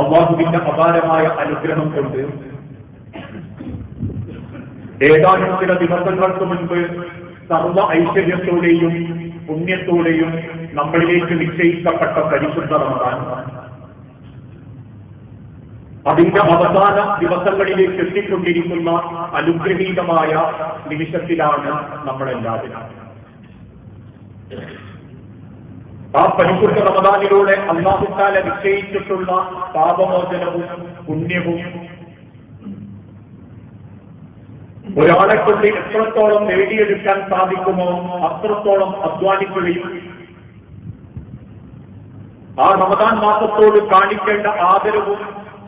അല്ലാഹുവിന്റെ അപാരമായ അനുഗ്രഹം കൊണ്ട് ഏതാനും ചില ദിവസങ്ങൾക്ക് മുൻപ് സർവ ഐശ്വര്യത്തോടെയും പുണ്യത്തോടെയും നമ്മളിലേക്ക് നിശ്ചയിക്കപ്പെട്ട പരിശുദ്ധ റമദാൻ അതിന്റെ അവസാന ദിവസങ്ങളിലേക്ക് എത്തിക്കൊണ്ടിരിക്കുന്ന അനുഗ്രഹീതമായ നിമിഷത്തിലാണ് നമ്മളെല്ലാവരും. ആ പരിശുദ്ധ റമദാനിലൂടെ അല്ലാഹു തആല നിശ്ചയിച്ചിട്ടുള്ള പാപമോചനവും പുണ്യവും ഒരാളെ കൊണ്ട് എത്രത്തോളം നേടിയെടുക്കാൻ സാധിക്കുമോ അത്രത്തോളം അധ്വാനിക്കുകയും ആ റമദാൻ മാസത്തോട് കാണിക്കേണ്ട ആദരവും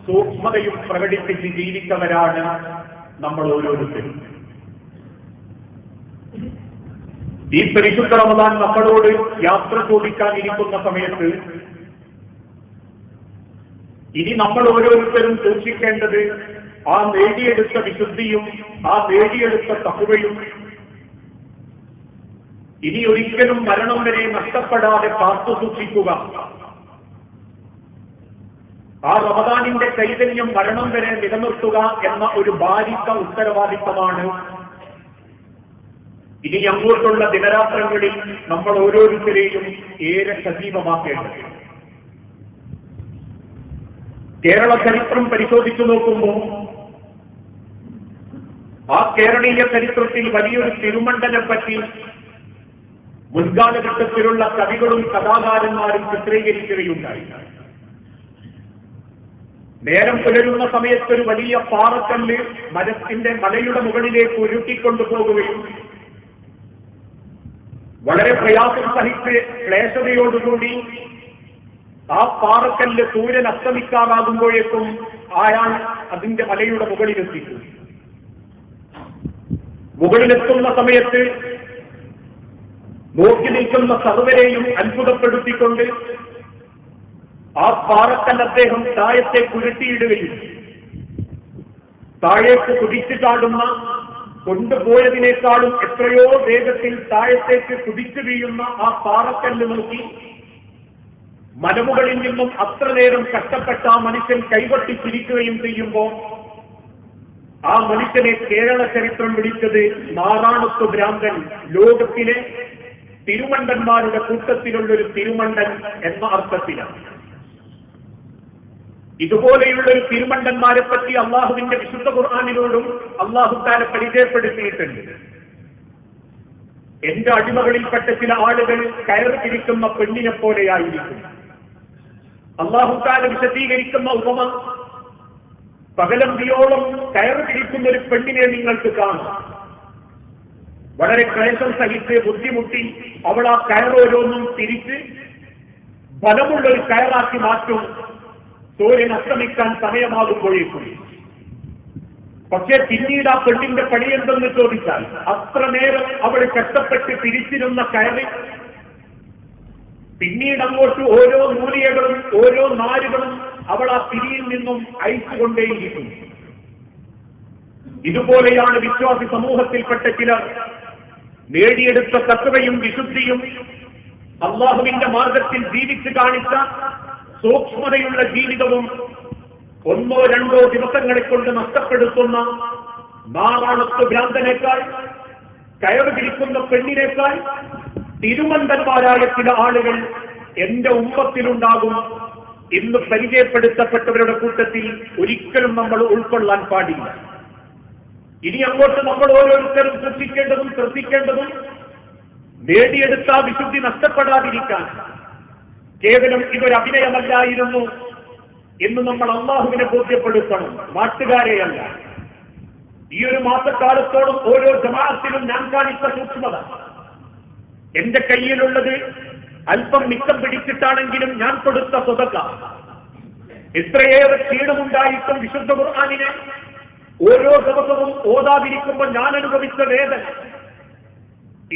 സൂക്ഷ്മതയും പ്രകടിപ്പിച്ച് ജീവിച്ചവരാണ് നമ്മൾ ഓരോരുത്തരും. ഈ പരിശുദ്ധ റമദാൻ നമ്മളോട് യാത്ര ചോദിക്കാനിരിക്കുന്ന സമയത്ത് ഇനി നമ്മൾ ഓരോരുത്തരും സൂക്ഷിക്കേണ്ടത് ആ നേടിയെടുത്ത വിശുദ്ധിയും ആ നേടിയെടുത്ത തഖ്വയും ഇനി ഒരിക്കലും മരണം വരെ നഷ്ടപ്പെടാതെ കാത്തു സൂക്ഷിക്കുക. ആ റമദാനിന്റെ ചൈതന്യം മരണം വരെ നിലനിർത്തുക എന്ന ഒരു ഭാരിച്ച ഉത്തരവാദിത്തമാണ് ഇനി അങ്ങോട്ടുള്ള ദിനരാത്രങ്ങളിൽ നമ്മൾ ഓരോരുത്തരെയും ഏറെ സജീവമാക്കേണ്ടത്. കേരള ചരിത്രം പരിശോധിച്ചു നോക്കുമ്പോൾ ആ കേരളീയ ചരിത്രത്തിൽ വലിയൊരു തിരുമണ്ടനെ പറ്റി മുൻകാലഘട്ടത്തിലുള്ള കവികളും കഥാകാരന്മാരും ചിത്രീകരിക്കുകയുണ്ടായി. നേരം പുലരുന്ന സമയത്ത് ഒരു വലിയ പാറക്കല്ല് മലയുടെ മുകളിലേക്ക് ഉരുട്ടിക്കൊണ്ടുപോകുകയും വളരെ പ്രയാസം സഹിച്ച് ക്ലേശതയോടുകൂടി ആ പാറക്കല്ല് സൂര്യൻ അസ്തമിക്കാറാകുമ്പോഴേക്കും അയാൾ അതിന്റെ മലയുടെ മുകളിലെത്തിക്കും. മുകളിലെത്തുന്ന സമയത്ത് നോക്കി നിൽക്കുന്ന സർവരെയും അത്ഭുതപ്പെടുത്തിക്കൊണ്ട് ആ പാറക്കല്ല് അദ്ദേഹം താഴത്തേക്ക് ഉരുട്ടിയിടുകയും താഴേക്ക് കുതിച്ചു ചാടുന്ന കൊണ്ടുപോയതിനേക്കാളും എത്രയോ വേഗത്തിൽ താഴത്തേക്ക് കുതിച്ചു വീഴുന്ന ആ പാറക്കല്ല് നോക്കി മലമുകളിൽ നിന്നും അത്ര നേരം കഷ്ടപ്പെട്ട ആ മനുഷ്യൻ കൈകൊട്ടി ചിരിക്കുകയും ചെയ്യുമ്പോൾ ആ മനുഷ്യനെ കേരള ചരിത്രം വിളിച്ചത് നാറാണത്വ ഭ്രാന്തൻ, ലോകത്തിലെ തിരുമണ്ടന്മാരുടെ കൂട്ടത്തിലുള്ളൊരു തിരുമണ്ടൻ എന്ന അർത്ഥത്തിലാണ്. ഇതുപോലെയുള്ളൊരു തിരുമണ്ടന്മാരെ പറ്റി അള്ളാഹുവിന്റെ വിശുദ്ധ ഖുർആനിനോടും അള്ളാഹു തആല പരിചയപ്പെടുത്തിയിട്ടുണ്ട്. എന്റെ അടിമകളിൽപ്പെട്ട ചില ആളുകൾ കയറി പിരിക്കുന്ന പെണ്ണിനെ പോലെയായിരിക്കും. അള്ളാഹു തആല വിശദീകരിക്കുന്ന ഉപമ, പകലന്തിയോളം കയറി പിരിക്കുന്ന ഒരു പെണ്ണിനെ നിങ്ങൾക്ക് കാണാം. വളരെ ക്ലേശം സഹിച്ച് ബുദ്ധിമുട്ടി അവൾ ആ കയറോരോന്നും തിരിച്ച് ബലമുള്ളൊരു കയറാക്കി മാറ്റും സൂര്യൻ അസ്തമിക്കാൻ സമയമാകുമ്പോഴേക്കും. പക്ഷേ പിന്നീട് ആ പെണ്ണിന്റെ പണി എന്തെന്ന് ചോദിച്ചാൽ അത്ര നേരം അവൾ കഷ്ടപ്പെട്ട് തിരിച്ചിരുന്ന കയറി പിന്നീട് അങ്ങോട്ട് ഓരോ മൂലികകളും ഓരോ നാരുകളും അവൾ ആ പിരിയിൽ നിന്നും അയച്ചുകൊണ്ടേയിരിക്കും. ഇതുപോലെയാണ് വിശ്വാസി സമൂഹത്തിൽപ്പെട്ട ചിലർ നേടിയെടുത്ത തഖ്വയും വിശുദ്ധിയും അല്ലാഹുവിന്റെ മാർഗത്തിൽ ജീവിച്ചു കാണിച്ച സൂക്ഷ്മതയുള്ള ജീവിതവും ഒന്നോ രണ്ടോ ദിവസങ്ങളെ കൊണ്ട് നഷ്ടപ്പെടുത്തുന്ന നാറാണത്വ ഭ്രാന്തനേക്കാൾ കയറ് പിരിക്കുന്ന പെണ്ണിനേക്കാൾ തിരുമണ്ടന്മാരായ ചില ആളുകൾ എന്റെ ഉമ്മത്തിലുണ്ടാകും ഇന്ന് പരിചയപ്പെടുത്തപ്പെട്ടവരുടെ കൂട്ടത്തിൽ ഒരിക്കലും നമ്മൾ ഉൾക്കൊള്ളാൻ പാടില്ല. ഇനി അങ്ങോട്ട് നമ്മൾ ഓരോരുത്തരും സൂക്ഷിക്കേണ്ടതും ശ്രദ്ധിക്കേണ്ടതും നേടിയെടുത്ത വിശുദ്ധി നഷ്ടപ്പെടാതിരിക്കാൻ കേവലം ഇതൊരു അഭിനയമല്ലായിരുന്നു എന്ന് നമ്മൾ അല്ലാഹുവിനെ ബോധ്യപ്പെടുത്തണം, നാട്ടുകാരെയല്ല. ഈ ഒരു മാസക്കാലത്തോളം ഓരോ ജമാഅത്തിലും ഞാൻ കാണിച്ച സൂക്ഷ്മത, എന്റെ കയ്യിലുള്ളത് അല്പം മിച്ചം പിടിച്ചിട്ടാണെങ്കിലും ഞാൻ കൊടുത്ത സ്വതക്ക, എത്രയേറെ ക്ഷീണമുണ്ടായിട്ടും വിശുദ്ധ ഖുർആനിനെ ഓരോ ദിവസവും ഓതാതിരിക്കുമ്പോൾ ഞാൻ അനുഭവിച്ച വേദന,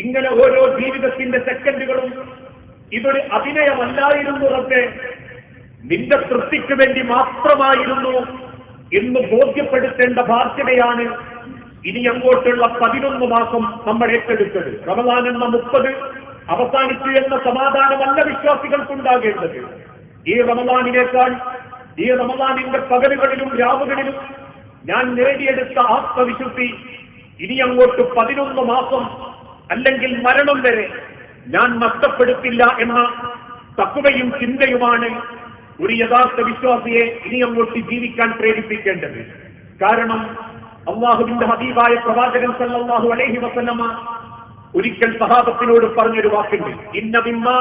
ഇങ്ങനെ ഓരോ ജീവിതത്തിന്റെ സെക്കൻഡുകളും ഇതൊരു അഭിനയമല്ലായിരുന്നു റബ്ബേ, നിന്റെ തൃപ്തിക്ക് വേണ്ടി മാത്രമായിരുന്നു എന്ന് ബോധ്യപ്പെടുത്തേണ്ട ബാധ്യതയാണ് ഇനി അങ്ങോട്ടുള്ള 11 മാസം നമ്മൾ ഏറ്റെടുത്തത്. റമദാൻ എന്ന 30 അവസാനിച്ചു എന്ന സമാധാനമല്ല വിശ്വാസികൾക്കുണ്ടാകേണ്ടത്. ഈ റമദാനിനേക്കാൾ ഈ റമദാനിന്റെ പകലുകളിലും രാവുകളിലും ഞാൻ നേടിയെടുത്ത ആത്മവിശുദ്ധി ഇനി അങ്ങോട്ട് 11 മാസം അല്ലെങ്കിൽ മരണം വരെ ഞാൻ നഷ്ടപ്പെടുത്തില്ല എന്ന തഖ്വയും ചിന്തയുമാണ് ഒരു യഥാർത്ഥ വിശ്വാസിയെ ഇനി അങ്ങോട്ട് ജീവിക്കാൻ പ്രേരിപ്പിക്കേണ്ടത്. കാരണം അള്ളാഹുവിന്റെ ഹബീബായ പ്രവാചകൻ സല്ലല്ലാഹു അലൈഹി വസല്ലമ ഒരിക്കൽ സഹാബത്തിനോട് പറഞ്ഞൊരു വാക്കുണ്ട്, ഇന്ന മിമ്മാ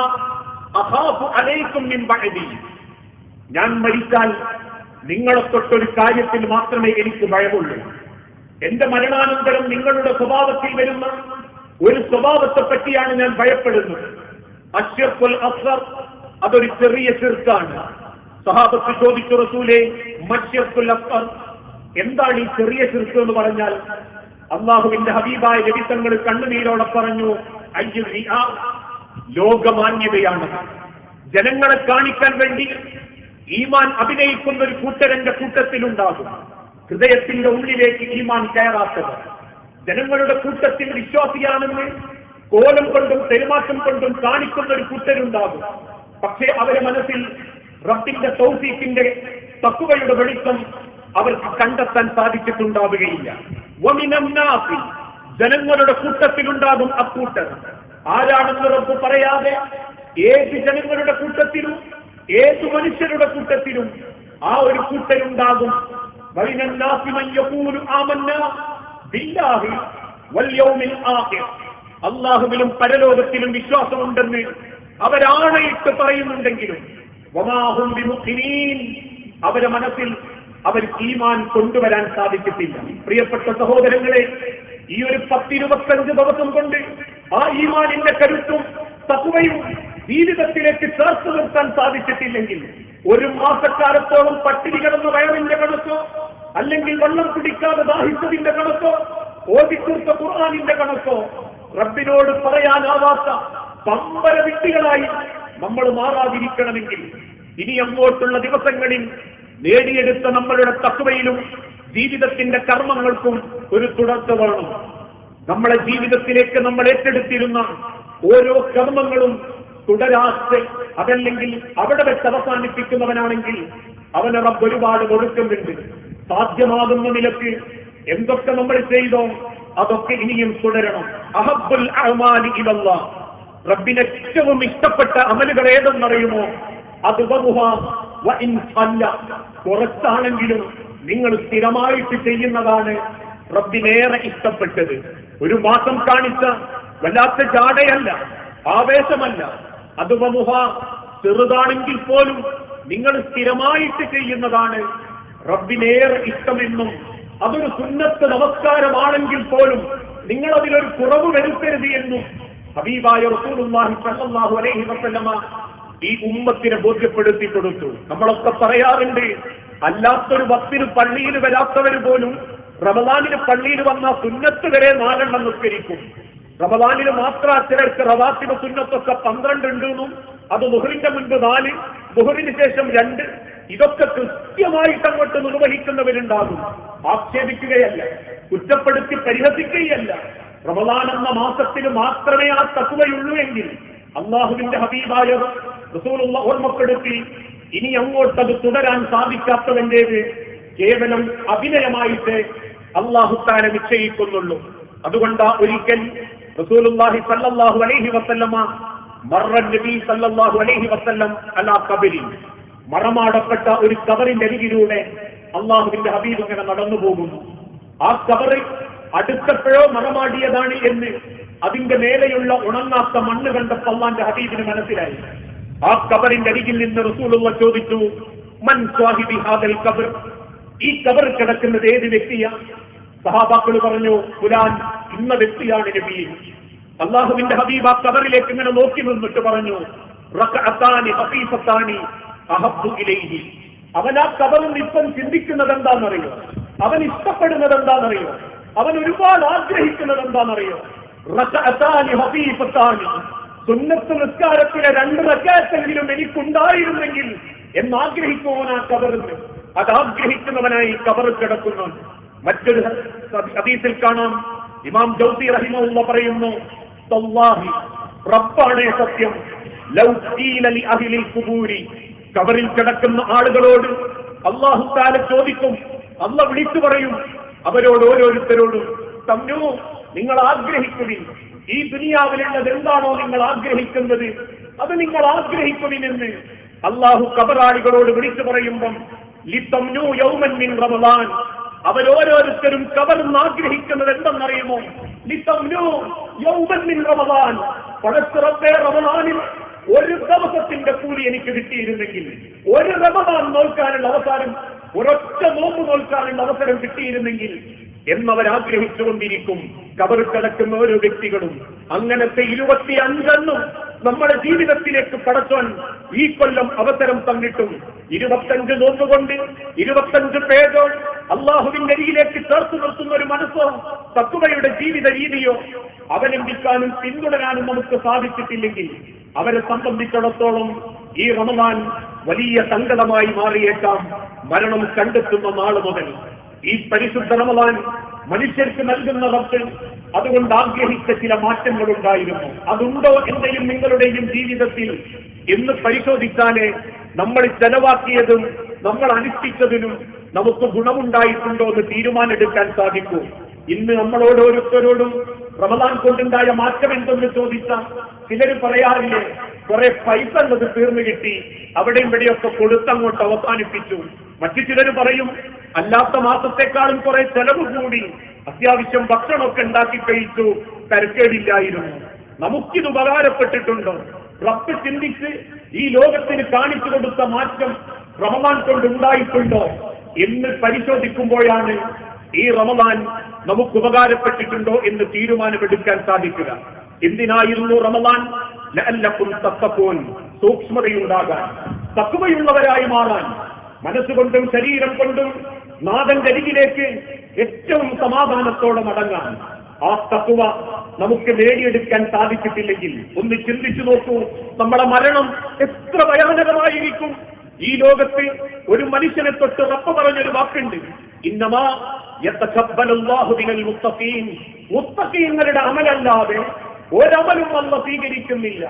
അഖാഫു അലൈക്കും മിൻ ബഅദി, ഞാൻ മരിച്ചാൽ നിങ്ങളെ തൊട്ടൊരു കാര്യത്തിൽ മാത്രമേ എനിക്ക് ഭയമുള്ളൂ. എന്റെ മരണാനന്തരം നിങ്ങളുടെ സ്വഭാവത്തിൽ വരുന്ന ഒരു സ്വഭാവത്തെ പറ്റിയാണ് ഞാൻ ഭയപ്പെടുന്നത്. അശ്ശിർക്കുൽ അസ്ഗർ, അതൊരു ചെറിയ ശിർക്കാണ്. സഹാബത്ത് ചോദിച്ചു, റസൂലേ മശ്ശിർക്കുൽ അസ്ഗർ, എന്താണ് ഈ ചെറിയ ശിർക്ക് എന്ന് പറഞ്ഞാൽ? അള്ളാഹുവിന്റെ ഹബീബായ നബി തങ്ങൾ കണ്ണുനീരോടെ പറഞ്ഞു, അയ്യുറിആ, ലോകമാന്യതയാണ്. ജനങ്ങളെ കാണിക്കാൻ വേണ്ടി ഈമാൻ അഭിനയിക്കുന്ന ഒരു കൂട്ടരന്റെ കൂട്ടത്തിലുണ്ടാകും. ഹൃദയത്തിന്റെ ഉള്ളിലേക്ക് ഈമാൻ കയറാത്തത്. ജനങ്ങളുടെ കൂട്ടത്തിൽ വിശ്വാസിയാണെന്ന് കോലം കൊണ്ടും പെരുമാറ്റം കൊണ്ടും കാണിക്കുന്ന ഒരു കൂട്ടരുണ്ടാകും. പക്ഷേ അവരെ മനസ്സിൽ റബ്ബിന്റെ തൗഫീഖിന്റെ തഖ്വയുടെ വെളിച്ചം അവർക്ക് കണ്ടെത്താൻ സാധിച്ചിട്ടുണ്ടാവുകയില്ല. വമിനന്നാസി, ജനങ്ങളുടെ കൂട്ടത്തിലുണ്ടാകും അക്കൂട്ടർ. ആരാണെന്ന് റബ്ബ് പറയാതെ ഏത് ജനങ്ങളുടെ കൂട്ടത്തിലും ഏത് മനുഷ്യരുടെ കൂട്ടത്തിലും ആ ഒരു കൂട്ടരുണ്ടാകും. വമിനന്നാസി മൻ യഖൂലു ആമന്നാ ബില്ലാഹി വൽ യൗമിൽ ആഖിർ, അല്ലാഹുവിലും പരലോകത്തിലും വിശ്വാസമുണ്ടെന്ന് അവരാണയിട്ട് പറയുന്നുണ്ടെങ്കിലും വമാ ഹും ബിമുഖിനീൻ, അവരുടെ മനസ്സിൽ അവർക്ക് ഈമാൻ കൊണ്ടുവരാൻ സാധിച്ചിട്ടില്ല. പ്രിയപ്പെട്ട സഹോദരങ്ങളെ, ഈ ഒരു 10-25 ദിവസം കൊണ്ട് ആ ഈമാനിന്റെ കരുത്തും തഖ്വയും ജീവിതത്തിലേക്ക് ചേർത്ത് നിർത്താൻ സാധിച്ചിട്ടില്ലെങ്കിൽ ഒരു മാസക്കാലത്തോളം പട്ടിണി കിടന്ന വയറിന്റെ കണക്കോ അല്ലെങ്കിൽ വെള്ളം കുടിക്കാതെ ദാഹിച്ചതിന്റെ കണക്കോ ഓതിത്തീർത്ത ഖുർആനിന്റെ കണക്കോ റബ്ബിനോട് പറയാനാവാത്ത പമ്പര വിട്ടികളായി നമ്മൾ മാറാതിരിക്കണമെങ്കിൽ ഇനി അങ്ങോട്ടുള്ള ദിവസങ്ങളിൽ നേടിയെടുത്ത നമ്മളുടെ തഖ്വയിലും ജീവിതത്തിന്റെ കർമ്മങ്ങൾക്കും ഒരു തുടർച്ച വേണം. നമ്മളെ ജീവിതത്തിലേക്ക് നമ്മൾ ഏറ്റെടുത്തിരുന്ന ഓരോ കർമ്മങ്ങളും തുടരാതെ അതല്ലെങ്കിൽ അവിടെ വെച്ച് അവസാനിപ്പിക്കുന്നവനാണെങ്കിൽ അവന് റബ്ബ് ഒരുപാട് കൊടുക്കുന്നുണ്ട്. സാധ്യമാകുന്ന നിലക്ക് എന്തൊക്കെ നമ്മൾ ചെയ്തോ അതൊക്കെ ഇനിയും തുടരണം. അഹബ്ബുൽ അഅ്മാലി ഇലല്ലാഹ്, റബ്ബിന് ഏറ്റവും ഇഷ്ടപ്പെട്ട അമലുകൾ ഏതെന്നറിയുമോ? അത് കുറച്ചാണെങ്കിലും നിങ്ങൾ സ്ഥിരമായിട്ട് ചെയ്യുന്നതാണ് റബ്ബിനേറെ ഇഷ്ടപ്പെട്ടത്. ഒരു മാസം കാണിച്ച വല്ലാത്ത ജാടയല്ല, ആവേശമല്ല. അത് ചെറുതാണെങ്കിൽ പോലും നിങ്ങൾ സ്ഥിരമായിട്ട് ചെയ്യുന്നതാണ് റബ്ബിനേറെ ഇഷ്ടമെന്നും അതൊരു സുന്നത്ത് നമസ്കാരമാണെങ്കിൽ പോലും നിങ്ങൾ അതിലൊരു കുറവ് വരുത്തരുത് എന്നും ഹബീബായ റസൂലുള്ളാഹി സ്വല്ലല്ലാഹു അലൈഹി വസല്ലമ ഈ ഉമ്മത്തിനെ ബോധ്യപ്പെടുത്തി കൊടുത്തു. നമ്മളൊക്കെ പറയാറുണ്ട്, അല്ലാത്തൊരു വക്തിന് പള്ളിയിൽ വരാത്തവർ പോലും റമദാനിന് പള്ളിയിൽ വന്ന സുന്നത്ത് വരെ 4 എണ്ണം നിസ്കരിക്കും. റമദാനിന് മാത്രം ചിലർക്ക് റവാത്തിബ് സുന്നത്തൊക്കെ 12 ഉണ്ടെന്നും അത് ദുഹറിന്റെ മുൻപ് 4, ദുഹറിന് ശേഷം 2, ഇതൊക്കെ കൃത്യമായിട്ട് അങ്ങോട്ട് നിർവഹിക്കുന്നവരുണ്ടാകും. ആക്ഷേപിക്കുകയല്ല, കുറ്റപ്പെടുത്തി പരിഹസിക്കുകയല്ല. റമദാൻ എന്ന മാസത്തിന് മാത്രമേ ആ തഖ്വയുള്ളൂ എങ്കിൽ അള്ളാഹുവിന്റെ ഹബീബായ റസൂലുള്ള ഓർമ്മപ്പെടുത്തി, ഇനി അങ്ങോട്ടത് തുടരാൻ സാധിക്കാത്തവന്റേത് കേവലം അഭിനയമായിട്ട് അല്ലാഹു തആല നിശ്ചയിക്കുന്നുള്ളൂ. അതുകൊണ്ട് ഒരിക്കൽ റസൂലുള്ളാഹി സ്വല്ലല്ലാഹു അലൈഹി വസല്ലമ മർറ നബി സ്വല്ലല്ലാഹു അലൈഹി വസല്ലം അലാ ഖബരി, മറമാടപ്പെട്ട ഒരു ഖബറിന്റെ അരികിലൂടെ അള്ളാഹുവിന്റെ ഹബീബ് ഇങ്ങനെ നടന്നു പോകുന്നു. ആ ഖബറ് അടുത്തപ്പോഴോ മറമാടിയതാണ് എന്ന് അതിന്റെ മേലെയുള്ള ഉണങ്ങാത്ത മണ്ണ് കണ്ടപ്പോൾ അല്ലാഹുവിന്റെ ഹബീബിന് മനസ്സിലായി. ആ ഖബറിന്റെ അരികിൽ നിന്ന് റസൂലുള്ള ചോദിച്ചു, മൻ സ്വാഹിബി ഹാദൽ ഖബർ, ഈ ഖബർ കിടക്കുന്നത് ഏത് വ്യക്തിയാ? സഹാബാക്കൾ പറഞ്ഞു, ഫുലാൻ, ഇന്ന വ്യക്തിയാണ് നബി. അള്ളാഹുവിന്റെ ഹബീബ് ആ ഖബറിലേക്ക് ഇങ്ങനെ നോക്കി നിന്നിട്ട് പറഞ്ഞു, റകഅതാനി ഖഫീഫതാനി അഹബ്ബു ഇലൈഹി, അവൻ ആ ഖബറിൽ ഇപ്പം ചിന്തിക്കുന്നത് എന്താണെന്നറിയോ? അവൻ ഇഷ്ടപ്പെടുന്നത് എന്താണെന്നറിയോ? അവൻ ഒരുപാട് ആഗ്രഹിക്കുന്നത് എന്താണെന്നറിയോ? റകഅതാനി ഖഫീഫതാനി, സുന്നത്ത് നിസ്കാരത്തിലെ 2 റക്അത്തെങ്കിലും എനിക്കുണ്ടായിരുന്നെങ്കിൽ എന്നാഗ്രഹിക്കുവാൻ ആ ഖബറിൽ. അതാഗ്രഹിക്കുന്നവനായി ഖബർ കിടക്കുന്നു. മറ്റൊരു ഹദീസിൽ കാണാം, ഇമാം ജൗസി റഹിമഹുല്ലാഹ് പറയുന്നു, തല്ലാഹി, റബ്ബാണേ സത്യം, ലൗ ഖീല ലി അഹ്ലിൽ ഖുബൂരി, ഖബറിൽ കിടക്കുന്ന ആളുകളോട് അല്ലാഹു തആല ചോദിക്കും, അല്ലാഹു വിളിച്ചു പറയും അവരോട് ഓരോരുത്തരോടും, തമ്നു നിങ്ങൾ ആഗ്രഹിക്കുവിൻ, ഈ ദുനിയാവിലുള്ളത് എന്താണോ നിങ്ങൾ ആഗ്രഹിക്കുന്നത് അത് നിങ്ങൾ ആഗ്രഹിക്കുവിനെന്ന് അല്ലാഹു ഖബറാളികളോട് വിളിച്ചു പറയുമ്പം ലിതംനു യൗമൻ മിൻ റമളാൻ, അവരോരോരുത്തരും ഖബറിൽ ആഗ്രഹിക്കുന്നത് എന്തെന്നറിയുമോ? ലിതംനു യൗമൻ മിൻ റമളാൻ, പടച്ചറബേ റമളാനിൽ ഒരു ദിവസത്തിന്റെ കൂലി എനിക്ക് കിട്ടിയിരുന്നെങ്കിൽ, ഒരു റമളാൻ നോൽക്കാനുള്ള അവസരം, ഒരൊറ്റ നോമ്പ് നോൽക്കാനുള്ള അവസരം കിട്ടിയിരുന്നെങ്കിൽ എന്നവരാഗ്രഹിച്ചുകൊണ്ടിരിക്കും ഖബറിൽ കിടക്കുന്ന ഓരോ വ്യക്തികളും. അങ്ങനത്തെ 25 നമ്മുടെ ജീവിതത്തിലേക്ക് പടച്ചോൻ ഈ കൊല്ലം അവസരം തന്നിട്ടും 25 നോമ്പ് കൊണ്ട് 25 പേജോ അള്ളാഹുവിന്റെ അരികിലേക്ക് ചേർത്ത് നിർത്തുന്ന ഒരു മനസ്സോ തഖ്വയുടെ ജീവിത രീതിയോ അവലംബിക്കാനും പിന്തുടരാനും നമുക്ക് സാധിച്ചിട്ടില്ലെങ്കിൽ അവരെ സംബന്ധിച്ചിടത്തോളം ഈ റമളാൻ വലിയ സങ്കടമായി മാറിയേക്കാം. മരണം കണ്ടെത്തുന്ന നാൾ മുതൽ ഈ പരിശുദ്ധ റമളാൻ മനുഷ്യർക്ക് നൽകുന്ന റബ്ബ് അതുകൊണ്ട് ആഗ്രഹിച്ച ചില മാറ്റങ്ങൾ ഉണ്ടായിരുന്നു. അതുണ്ടോ എന്റെയും നിങ്ങളുടെയും ജീവിതത്തിൽ എന്ന് പരിശോധിച്ചാലേ നമ്മൾ ചെലവാക്കിയതും നമ്മൾ അനുഷ്ഠിച്ചതിനും നമുക്ക് ഗുണമുണ്ടായിട്ടുണ്ടോ എന്ന് തീരുമാനമെടുക്കാൻ സാധിക്കൂ. ഇന്ന് നമ്മളോട് ഓരോരുത്തരോടും റമളാൻ കൊണ്ടുണ്ടായ മാറ്റം എന്തെന്ന് ചോദിച്ചാൽ ചിലർ പറയാറില്ലേ, കുറെ പൈസ ഉള്ളത് തീർന്നു കിട്ടി, അവിടെയും ഇവിടെയൊക്കെ കൊടുത്തങ്ങോട്ട് അവസാനിപ്പിച്ചു. മറ്റു ചിലർ പറയും അല്ലാത്ത മാസത്തെക്കാളും കുറെ ചെലവ് കൂടി, അത്യാവശ്യം ഭക്ഷണമൊക്കെ ഉണ്ടാക്കി കഴിച്ചു, തരക്കേടില്ലായിരുന്നു. നമുക്കിത് ഉപകാരപ്പെട്ടിട്ടുണ്ടോ? റബ്ബ് ചിന്തിച്ച് ഈ ലോകത്തിന് കാണിച്ചു കൊടുത്ത മാറ്റം റമളാൻ കൊണ്ടുണ്ടായിട്ടുണ്ടോ എന്ന് പരിശോധിക്കുമ്പോഴാണ് ഈ റമളാൻ നമുക്ക് ഉപകാരപ്പെട്ടിട്ടുണ്ടോ എന്ന് തീരുമാനമെടുക്കാൻ സാധിക്കുക. എന്തിനായിരുന്നു റമളാൻ? ലഅല്ലകും തഖ്വൂൻ, സൂക്ഷ്മതയുണ്ടാകാൻ, തഖ്വയുള്ളവരായി മാറാൻ, മനസ്സുകൊണ്ടും ശരീരം കൊണ്ടും നാഥന്റെ അരികിലേക്ക് ഏറ്റവും സമാധാനത്തോടെ മടങ്ങാൻ. ആ തഖ്വ നമുക്ക് നേടിയെടുക്കാൻ സാധിച്ചിട്ടില്ലെങ്കിൽ ഒന്ന് ചിന്തിച്ചു നോക്കൂ, നമ്മുടെ മരണം എത്ര ഭയാനകമായിരിക്കും. ഈ ലോകത്ത് ഒരു മനുഷ്യനെ തൊട്ട് റബ്ബ് പറഞ്ഞൊരു വാക്കുണ്ട്, ഇന്നമാ യതഖബ്ബലുല്ലാഹു മിനൽ മുത്തഖീൻ, മുത്തഖീങ്ങളുടെ അമലല്ലാതെ ഒരമലും അല്ലാഹു സ്വീകരിക്കുന്നില്ല.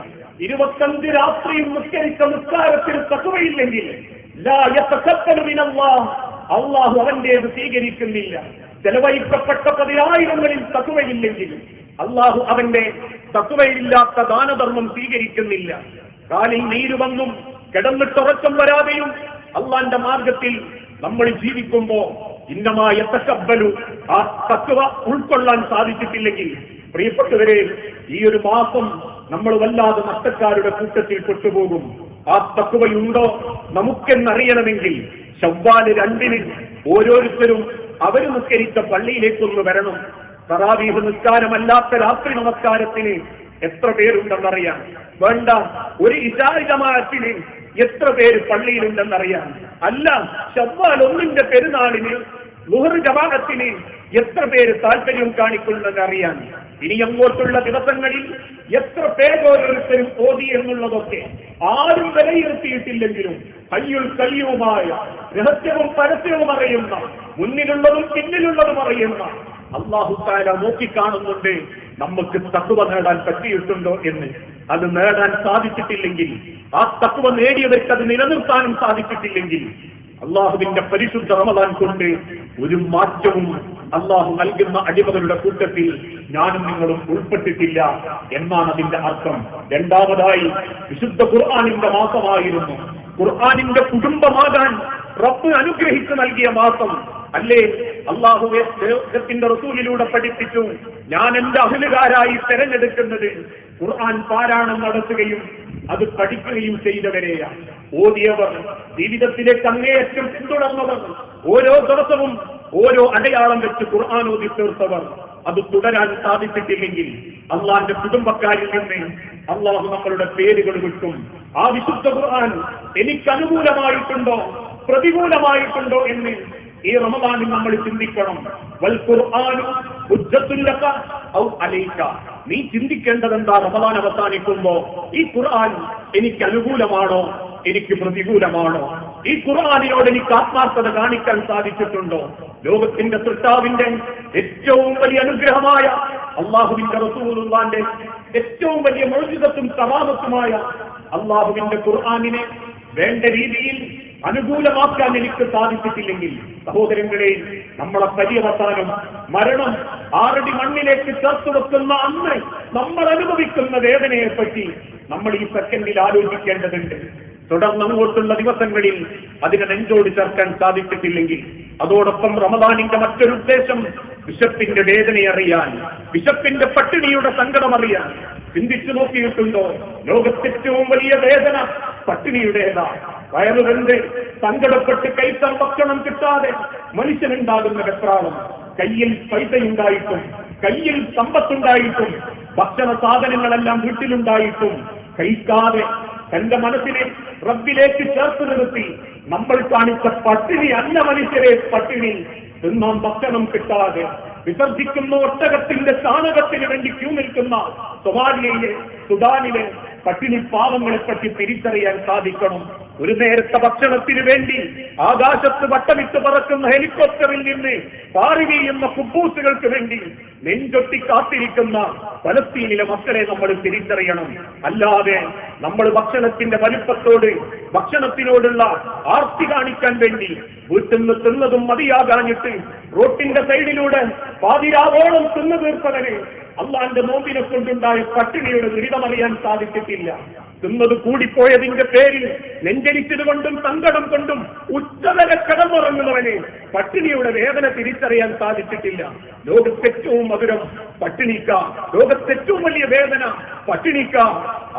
25 രാത്രിയും നിസ്കരിച്ച നിസ്കാരത്തിൽ തഖ്വയില്ലെങ്കിൽ ലാ യതഖബ്ബലു മിനല്ലാഹ്, അല്ലാഹു അവന്റേത് സ്വീകരിക്കുന്നില്ല. ചെലവഴിക്കപ്പെട്ട 10,000ങ്ങളിൽ തഖ്വയില്ലെങ്കിൽ അല്ലാഹു അവന്റെ തഖ്വയില്ലാത്ത ദാനധർമ്മം സ്വീകരിക്കുന്നില്ല. കാലിൽ നീര് വന്നും കിടന്നിട്ടുറക്കം വരാതെയും അള്ളാന്റെ മാർഗത്തിൽ നമ്മൾ ജീവിക്കുമ്പോ ഇന്നമാ യതഖബ്ബലു, ആ തഖ്വ ഉൾക്കൊള്ളാൻ സാധിച്ചിട്ടില്ലെങ്കിൽ പ്രിയപ്പെട്ടവരെ, ഈ ഒരു മാസം നമ്മൾ വല്ലാതെ നഷ്ടക്കാരുടെ കൂട്ടത്തിൽ പെട്ടുപോകും. ആ തഖ്വയുണ്ടോ നമുക്കെന്നറിയണമെങ്കിൽ ശവ്വാൽ 2 ഓരോരുത്തരും അവര് നിസ്കരിച്ച പള്ളിയിലേക്കൊന്ന് വരണം. തറാവീഹ് നിസ്കാരമല്ലാത്ത രാത്രി നമസ്കാരത്തിന് എത്ര പേരുണ്ടെന്നറിയാം. വേണ്ട, ഒരു ഇശാ ജമാഅത്തിന് എത്ര പേര് പള്ളിയിലുണ്ടെന്നറിയാം. അല്ല, ശവ്വാൽ 1 പെരുന്നാളിന് ളുഹർ ജമാഅത്തിന് എത്ര പേര് താല്പര്യം കാണിക്കുന്നുണ്ടെന്നറിയാൻ. ഇനി അങ്ങോട്ടുള്ള ദിവസങ്ങളിൽ എത്ര പേരോരോരുത്തരും ഓതി എന്നുള്ളതൊക്കെ ആരും വിലയിരുത്തിയിട്ടില്ലെങ്കിലും ഹയ്യുൽ ഖയ്യൂമായ, രഹസ്യവും പരസ്യവും അറിയുന്ന, മുന്നിലുള്ളതും പിന്നിലുള്ളതും അറിയുന്ന അല്ലാഹു തആല നോക്കിക്കാണുന്നുണ്ട് നമുക്ക് തഖ്വ നേടാൻ പറ്റിയിട്ടുണ്ടോ എന്ന്. അത് നേടാൻ സാധിച്ചിട്ടില്ലെങ്കിൽ, ആ തഖ്വ നേടിയവർക്ക് അത് നിലനിർത്താനും സാധിച്ചിട്ടില്ലെങ്കിൽ അള്ളാഹുവിന്റെ പരിശുദ്ധ റമളാൻ കൊണ്ട് ഒരു മാറ്റവും അള്ളാഹു നൽകുന്ന അടിമകളുടെ കൂട്ടത്തിൽ ഞാനും നിങ്ങളും ഉൾപ്പെട്ടിട്ടില്ല എന്നാണ് അതിന്റെ അർത്ഥം. രണ്ടാമതായി, വിശുദ്ധ ഖുർആനിന്റെ മാസമായിരുന്നു. ഖുർആനിന്റെ കുടുംബമാകാൻ റബ്ബ് അനുഗ്രഹിച്ചു നൽകിയ മാസം അല്ലേ? അള്ളാഹുവിന്റെ റസൂലിലൂടെ പഠിപ്പിച്ചു, ഞാൻ എന്റെ അഹ്ലുകാരായി തെരഞ്ഞെടുക്കുന്നത് ഖുർആൻ പാരായണം നടത്തുകയും അത് പഠിക്കുകയും ചെയ്തവരെയാണ്. ഓതിയവർ, ജീവിതത്തിലേക്ക് അങ്ങേയറ്റം പിന്തുടർന്നവർ, ഓരോ ദിവസവും ഓരോ അടയാളം വെച്ച് ഖുർആൻ ഓതി തീർത്തവർ. അത് തുടരാൻ സാധിച്ചിട്ടില്ലെങ്കിൽ അള്ളാന്റെ കുടുംബക്കാരിൽ നിന്ന് അള്ളാഹു നമ്മളുടെ പേരുകൾ വിട്ടും. ആ വിശുദ്ധ ഖുർആൻ എനിക്ക് അനുകൂലമായിട്ടുണ്ടോ പ്രതികൂലമായിട്ടുണ്ടോ എന്ന് ഈ റമളാനിൽ നമ്മൾ ചിന്തിക്കണം. വൽ ഖുർആനു ഹുജ്ജത്തുൻ ലക ഔ അലൈക, നീ ചിന്തിക്കേണ്ടത് എന്താ? റമളാൻ അവസാനിക്കുമ്പോ ഈ ഖുർആൻ എനിക്ക് അനുകൂലമാണോ എനിക്ക് പ്രതികൂലമാണോ? ഈ ഖുർആനിനോട് എനിക്ക് ആത്മാർത്ഥത കാണിക്കാൻ സാധിച്ചിട്ടുണ്ടോ? ലോകത്തിന്റെ സൃഷ്ടാവിന്റെ ഏറ്റവും വലിയ അനുഗ്രഹമായ അള്ളാഹുവിന്റെ റസൂലുള്ളാന്റെ ഏറ്റവും വലിയ മൗജിദത്തും കറാമത്തുമായ അള്ളാഹുവിന്റെ ഖുർആനിനെ വേണ്ട രീതിയിൽ അനുകൂലമാക്കാൻ എനിക്ക് സാധിച്ചിട്ടില്ലെങ്കിൽ, സഹോദരങ്ങളെ, നമ്മളെ പര്യവസാനം മരണം 6 അടി മണ്ണിലേക്ക് ചേർത്ത് വെക്കുന്ന അന്ന് നമ്മൾ അനുഭവിക്കുന്ന വേദനയെപ്പറ്റി നമ്മൾ ഈ സെക്കൻഡിൽ ആലോചിക്കേണ്ടതുണ്ട്. തുടർന്ന് അങ്ങോട്ടുള്ള ദിവസങ്ങളിൽ അതിനെ നെഞ്ചോട് ചേർക്കാൻ സാധിച്ചിട്ടില്ലെങ്കിൽ, അതോടൊപ്പം റമദാനിന്റെ മറ്റൊരു ഉദ്ദേശം വിശപ്പിന്റെ വേദനയറിയാൻ, വിശപ്പിന്റെ പട്ടിണിയുടെ സങ്കടമറിയാൻ. ചിന്തിച്ചു നോക്കിയിട്ടുണ്ടോ? ലോകത്തേറ്റവും വലിയ വേദന പട്ടിണിയുടേതാ. വയറുകണ്ട് സങ്കടപ്പെട്ട് കൈത്തം ഭക്ഷണം കിട്ടാതെ മനുഷ്യനുണ്ടാകുന്ന വെപ്രാളം. കയ്യിൽ പൈസയുണ്ടായിട്ടും, കയ്യിൽ സമ്പത്തുണ്ടായിട്ടും, ഭക്ഷണ സാധനങ്ങളെല്ലാം വീട്ടിലുണ്ടായിട്ടും കഴിക്കാതെ തന്റെ മനസ്സിനെ റബ്ബിലേക്ക് ചേർത്ത് നിർത്തി നമ്മൾ കാണിച്ച പട്ടിണി അല്ല മനുഷ്യരെ പട്ടിണി. തിന്നാൻ ഭക്ഷണം കിട്ടാതെ വിസർജിക്കുന്ന ഒട്ടകത്തിന്റെ ചാണകത്തിന് വേണ്ടി ക്യൂ നിൽക്കുന്ന സൊമാലിയയിലെ, സുഡാനിലെ പട്ടിണി പാവങ്ങളെപ്പറ്റി തിരിച്ചറിയാൻ സാധിക്കണം. ഒരു നേരത്തെ ഭക്ഷണത്തിന് വേണ്ടി ആകാശത്ത് വട്ടമിട്ട് പറക്കുന്ന ഹെലികോപ്റ്ററിൽ നിന്ന് പാറി വീഴുന്ന കുബൂസുകൾക്ക് വേണ്ടി നെഞ്ചൊട്ടി കാത്തിരിക്കുന്ന ഫലസ്തീനിലെ മക്കളെ നമ്മൾ തിരിച്ചറിയണം. അല്ലാതെ നമ്മൾ ഭക്ഷണത്തിന്റെ വലിപ്പത്തോട്, ഭക്ഷണത്തിനോടുള്ള ആർത്തി കാണിക്കാൻ വേണ്ടി വീട്ടിൽ നിന്ന് തിന്നതും മതിയാകാഞ്ഞിട്ട് റോട്ടിന്റെ സൈഡിലൂടെ പാതിരാവോളം തിന്നു തീർത്തവന് അള്ളാന്റെ നോമ്പിനെ കൊണ്ടുണ്ടായ പട്ടിണിയുടെ ദുരിതമറിയാൻ സാധിച്ചിട്ടില്ല. തിന്നത് കൂടിപ്പോയതിന്റെ പേരിൽ നെഞ്ചരിച്ചത് കൊണ്ടും സങ്കടം കൊണ്ടും ഉച്ചവരെ കിടന്നുറങ്ങുന്നവന് പട്ടിണിയുടെ വേദന തിരിച്ചറിയാൻ സാധിച്ചിട്ടില്ല. ലോകത്തേറ്റവും മധുരം പട്ടിണിക്ക, ലോകത്തേറ്റവും വലിയ വേദന പട്ടിണിക്ക.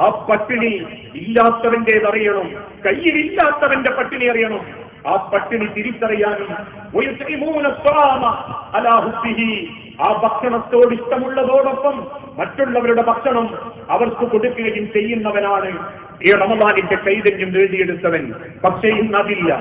ആ പട്ടിണി ഇല്ലാത്തവന്റേതറിയണം, കയ്യിലില്ലാത്തവന്റെ പട്ടിണി അറിയണം. ആ പട്ടിണി തിരിച്ചറിയാനും ആ ഭക്ഷണത്തോട് ഇഷ്ടമുള്ളതോടൊപ്പം മറ്റുള്ളവരുടെ ഭക്ഷണം അവർക്ക് കൊടുക്കുകയും ചെയ്യുന്നവനാണ് ഈ റമദാനിന്റെ ചൈതന്യം നേടിയെടുത്തവൻ. പക്ഷേ ഇന്നതില്ല.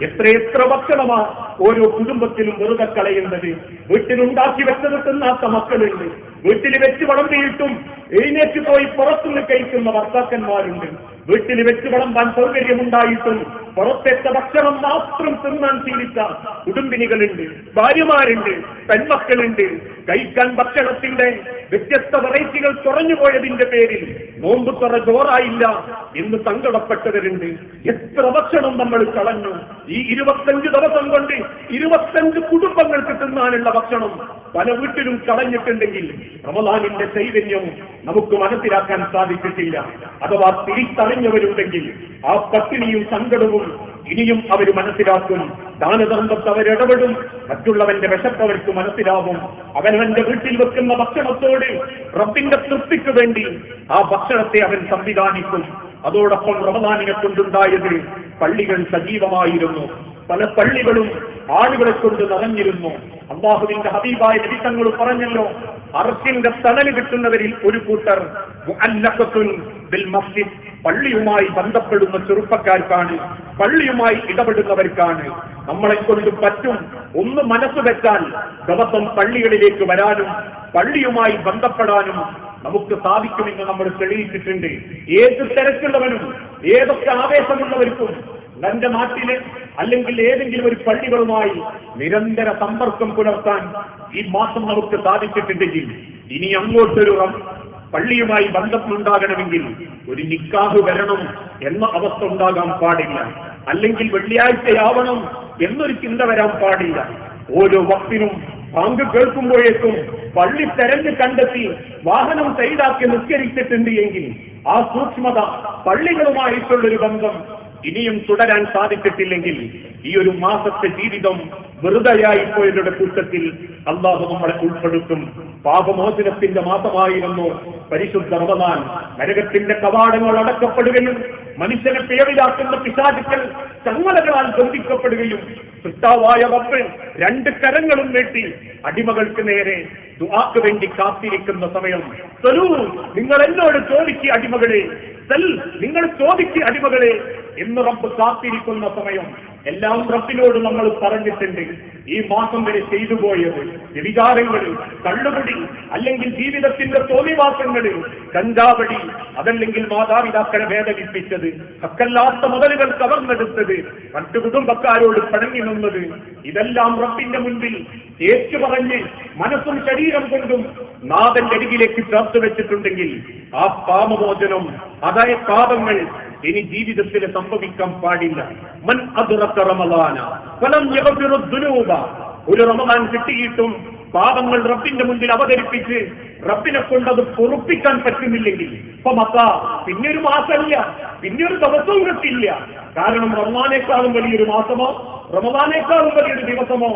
എത്രയെത്ര ഭക്ഷണമാ ഓരോ കുടുംബത്തിലും വെറുതെ കളയുന്നത്. വീട്ടിലുണ്ടാക്കി വെച്ചത് തിന്നാത്ത മക്കളുണ്ട്. വീട്ടിൽ വെച്ച് വളർത്തിയിട്ടും എഴുന്നേറ്റ് പോയി പുറത്തുനിന്ന് കഴിക്കുന്ന ഭർത്താക്കന്മാരുണ്ട്. വീട്ടിൽ വെച്ച് വിളമ്പാൻ സൗകര്യമുണ്ടായിട്ടും പുറത്തേറ്റ ഭക്ഷണം മാത്രം തിന്നാൻ ശീലിച്ച കുടുംബിനികളുണ്ട്, ഭാര്യമാരുണ്ട്, പെൺമക്കളുണ്ട്. കഴിക്കാൻ ഭക്ഷണത്തിന്റെ വ്യത്യസ്ത വെറൈറ്റികൾ കുറഞ്ഞുപോയതിന്റെ പേരിൽ നോമ്പ് തുറ ചോറായില്ല എന്ന് സങ്കടപ്പെട്ടവരുണ്ട്. എത്ര ഭക്ഷണം നമ്മൾ കളഞ്ഞു. ഈ 25 ദിവസം കൊണ്ട് 25 കുടുംബങ്ങൾക്ക് തിന്നാനുള്ള ഭക്ഷണം പല വീട്ടിലും കളഞ്ഞിട്ടുണ്ടെങ്കിൽ റമദാനിന്റെ ചൈതന്യം നമുക്ക് മനസ്സിലാക്കാൻ സാധിച്ചിട്ടില്ല. അഥവാ തിരിച്ചറിഞ്ഞവരുണ്ടെങ്കിൽ ആ പട്ടിണിയും സങ്കടവും ഇനിയും അവർ മനസ്സിലാക്കും. ദാനധർമ്മത്ത് അവരിടപെടും. മറ്റുള്ളവന്റെ വിശപ്പ് അവർക്ക് മനസ്സിലാവും. അവനവന്റെ വീട്ടിൽ വെക്കുന്ന ഭക്ഷണത്തോട് റബ്ബിന്റെ തൃപ്തിക്ക് വേണ്ടി ആ ഭക്ഷണത്തെ അവൻ സംവിധാനിക്കും. അതോടൊപ്പം റമദാനിനെ കൊണ്ടുണ്ടായത് പള്ളികൾ സജീവമായിരുന്നു. പല പള്ളികളും ആളുകളെ കൊണ്ട് നിറഞ്ഞിരുന്നു. അല്ലാഹുവിന്റെ ഹബീബായ നബി തങ്ങൾ പറഞ്ഞല്ലോ, അർശിന്റെ തണല് കിട്ടുന്നവരിൽ ഒരു കൂട്ടർ മുഅല്ലഖത്തുൻ ബിൽ മസ്ജിദ്, പള്ളിയുമായി ബന്ധപ്പെടുന്ന ചെറുപ്പക്കാർക്കാണ്, പള്ളിയുമായി ഇടപെടുന്നവർക്കാണ്. നമ്മളെ കൊണ്ട് പറ്റും ഒന്ന് മനസ്സ് വെച്ചാൽ ദിവസം പള്ളികളിലേക്ക് വരാനും പള്ളിയുമായി ബന്ധപ്പെടാനും നമുക്ക് സാധിക്കുമെന്ന് നമ്മൾ തെളിയിച്ചിട്ടുണ്ട്. ഏത് തരത്തിലുള്ളവനും ഏതൊക്കെ ആവേശമുള്ളവർക്കും തന്റെ നാട്ടിലെ അല്ലെങ്കിൽ ഏതെങ്കിലും ഒരു പള്ളികളുമായി നിരന്തര സമ്പർക്കം പുലർത്താൻ ഈ മാസം നമുക്ക് സാധിച്ചിട്ടുണ്ടെങ്കിൽ ഇനി അങ്ങോട്ടൊരു പള്ളിയുമായി ബന്ധമുണ്ടാകണമെങ്കിൽ ഒരു നിക്കാഹ് വരണം എന്ന അവസ്ഥ ഉണ്ടാകാൻ പാടില്ല. അല്ലെങ്കിൽ വെള്ളിയാഴ്ചയാവണം എന്നൊരു ചിന്ത വരാൻ പാടില്ല. ഓരോ വക്തിനും ബാങ്ക് കേൾക്കുമ്പോഴേക്കും പള്ളി തെരഞ്ഞു കണ്ടെത്തി വാഹനം സൈഡാക്കി നിസ്കരിച്ചിട്ടുണ്ട് എങ്കിൽ ആ സൂക്ഷ്മത, പള്ളികളുമായിട്ടുള്ളൊരു ബന്ധം ഇനിയും തുടരാൻ സാധിച്ചിട്ടില്ലെങ്കിൽ ഈ ഒരു മാസത്തെ ജീവിതം വെറുതെയായി പോയവരുടെ കൂട്ടത്തിൽ അല്ലാഹു നമ്മളെ ഉൾപ്പെടുത്തും. പാപമോചനത്തിന്റെ മാസമായിരുന്നു പരിശുദ്ധ റമദാൻ. നരകത്തിന്റെ കവാടങ്ങൾ അടക്കപ്പെടുകയും മനുഷ്യനെ പേരിലാക്കുന്ന പിശാചുക്കൾ ചങ്ങലകളാൽ ബന്ധിക്കപ്പെടുകയും സൃഷ്ടാവായ റബ്ബ് 2 കരങ്ങളും നീട്ടി അടിമകൾക്ക് നേരെ ദുആക്ക് വേണ്ടി കാത്തിരിക്കുന്ന സമയം. സലൂ, നിങ്ങൾ എന്നോട് ചോദിക്കുക അടിമകളെ, നിങ്ങൾ ചോദിക്കുക അടിമകളെ എന്ന് റബ്ബ് കാത്തിരിക്കുന്ന സമയം. എല്ലാം റബ്ബിനോട് നമ്മൾ പറഞ്ഞിട്ടുണ്ട്. ഈ മാസം വരെ ചെയ്തു പോയത് വ്യഭിചാരങ്ങൾ, കള്ളുകുടി, അല്ലെങ്കിൽ ജീവിതത്തിന്റെ തോന്നിവാസങ്ങൾ, കഞ്ചാവടി, അതല്ലെങ്കിൽ മാതാപിതാക്കളെ വേദനിപ്പിച്ചത്, ഹക്കല്ലാത്ത മുതലുകൾ കവർന്നെടുത്തത്, മറ്റു കുടുംബക്കാരോട് പിണങ്ങി നിന്നത്, ഇതെല്ലാം റബ്ബിന്റെ മുൻപിൽ ഏറ്റുപറഞ്ഞ് മനസ്സും ശരീരം കൊണ്ടും നാഥന്റെ അരികിലേക്ക് ചേർത്ത് വെച്ചിട്ടുണ്ടെങ്കിൽ ആ പാപമോചനം, അതായത് പാപങ്ങൾ ഇനി ജീവിതത്തിൽ സംഭവിക്കാൻ പാടില്ല. മൻ അദ്റക റമളാന ഫലം യഗ്ഫിറു ദുനൂബ. ഒരു റമളാൻ കിട്ടിയിട്ടും പാപങ്ങൾ റബ്ബിന്റെ മുന്നിൽ അവതരിപ്പിച്ച് റബ്ബിനെ കൊണ്ടത് പൊറുപ്പിക്കാൻ പറ്റുന്നില്ലെങ്കിൽ പിന്നൊരു മാസമില്ല, പിന്നൊരു ദിവസവും കിട്ടില്ല. കാരണം റമളാനേക്കാളും വലിയൊരു മാസമോ റമളാനേക്കാളും വലിയൊരു ദിവസമോ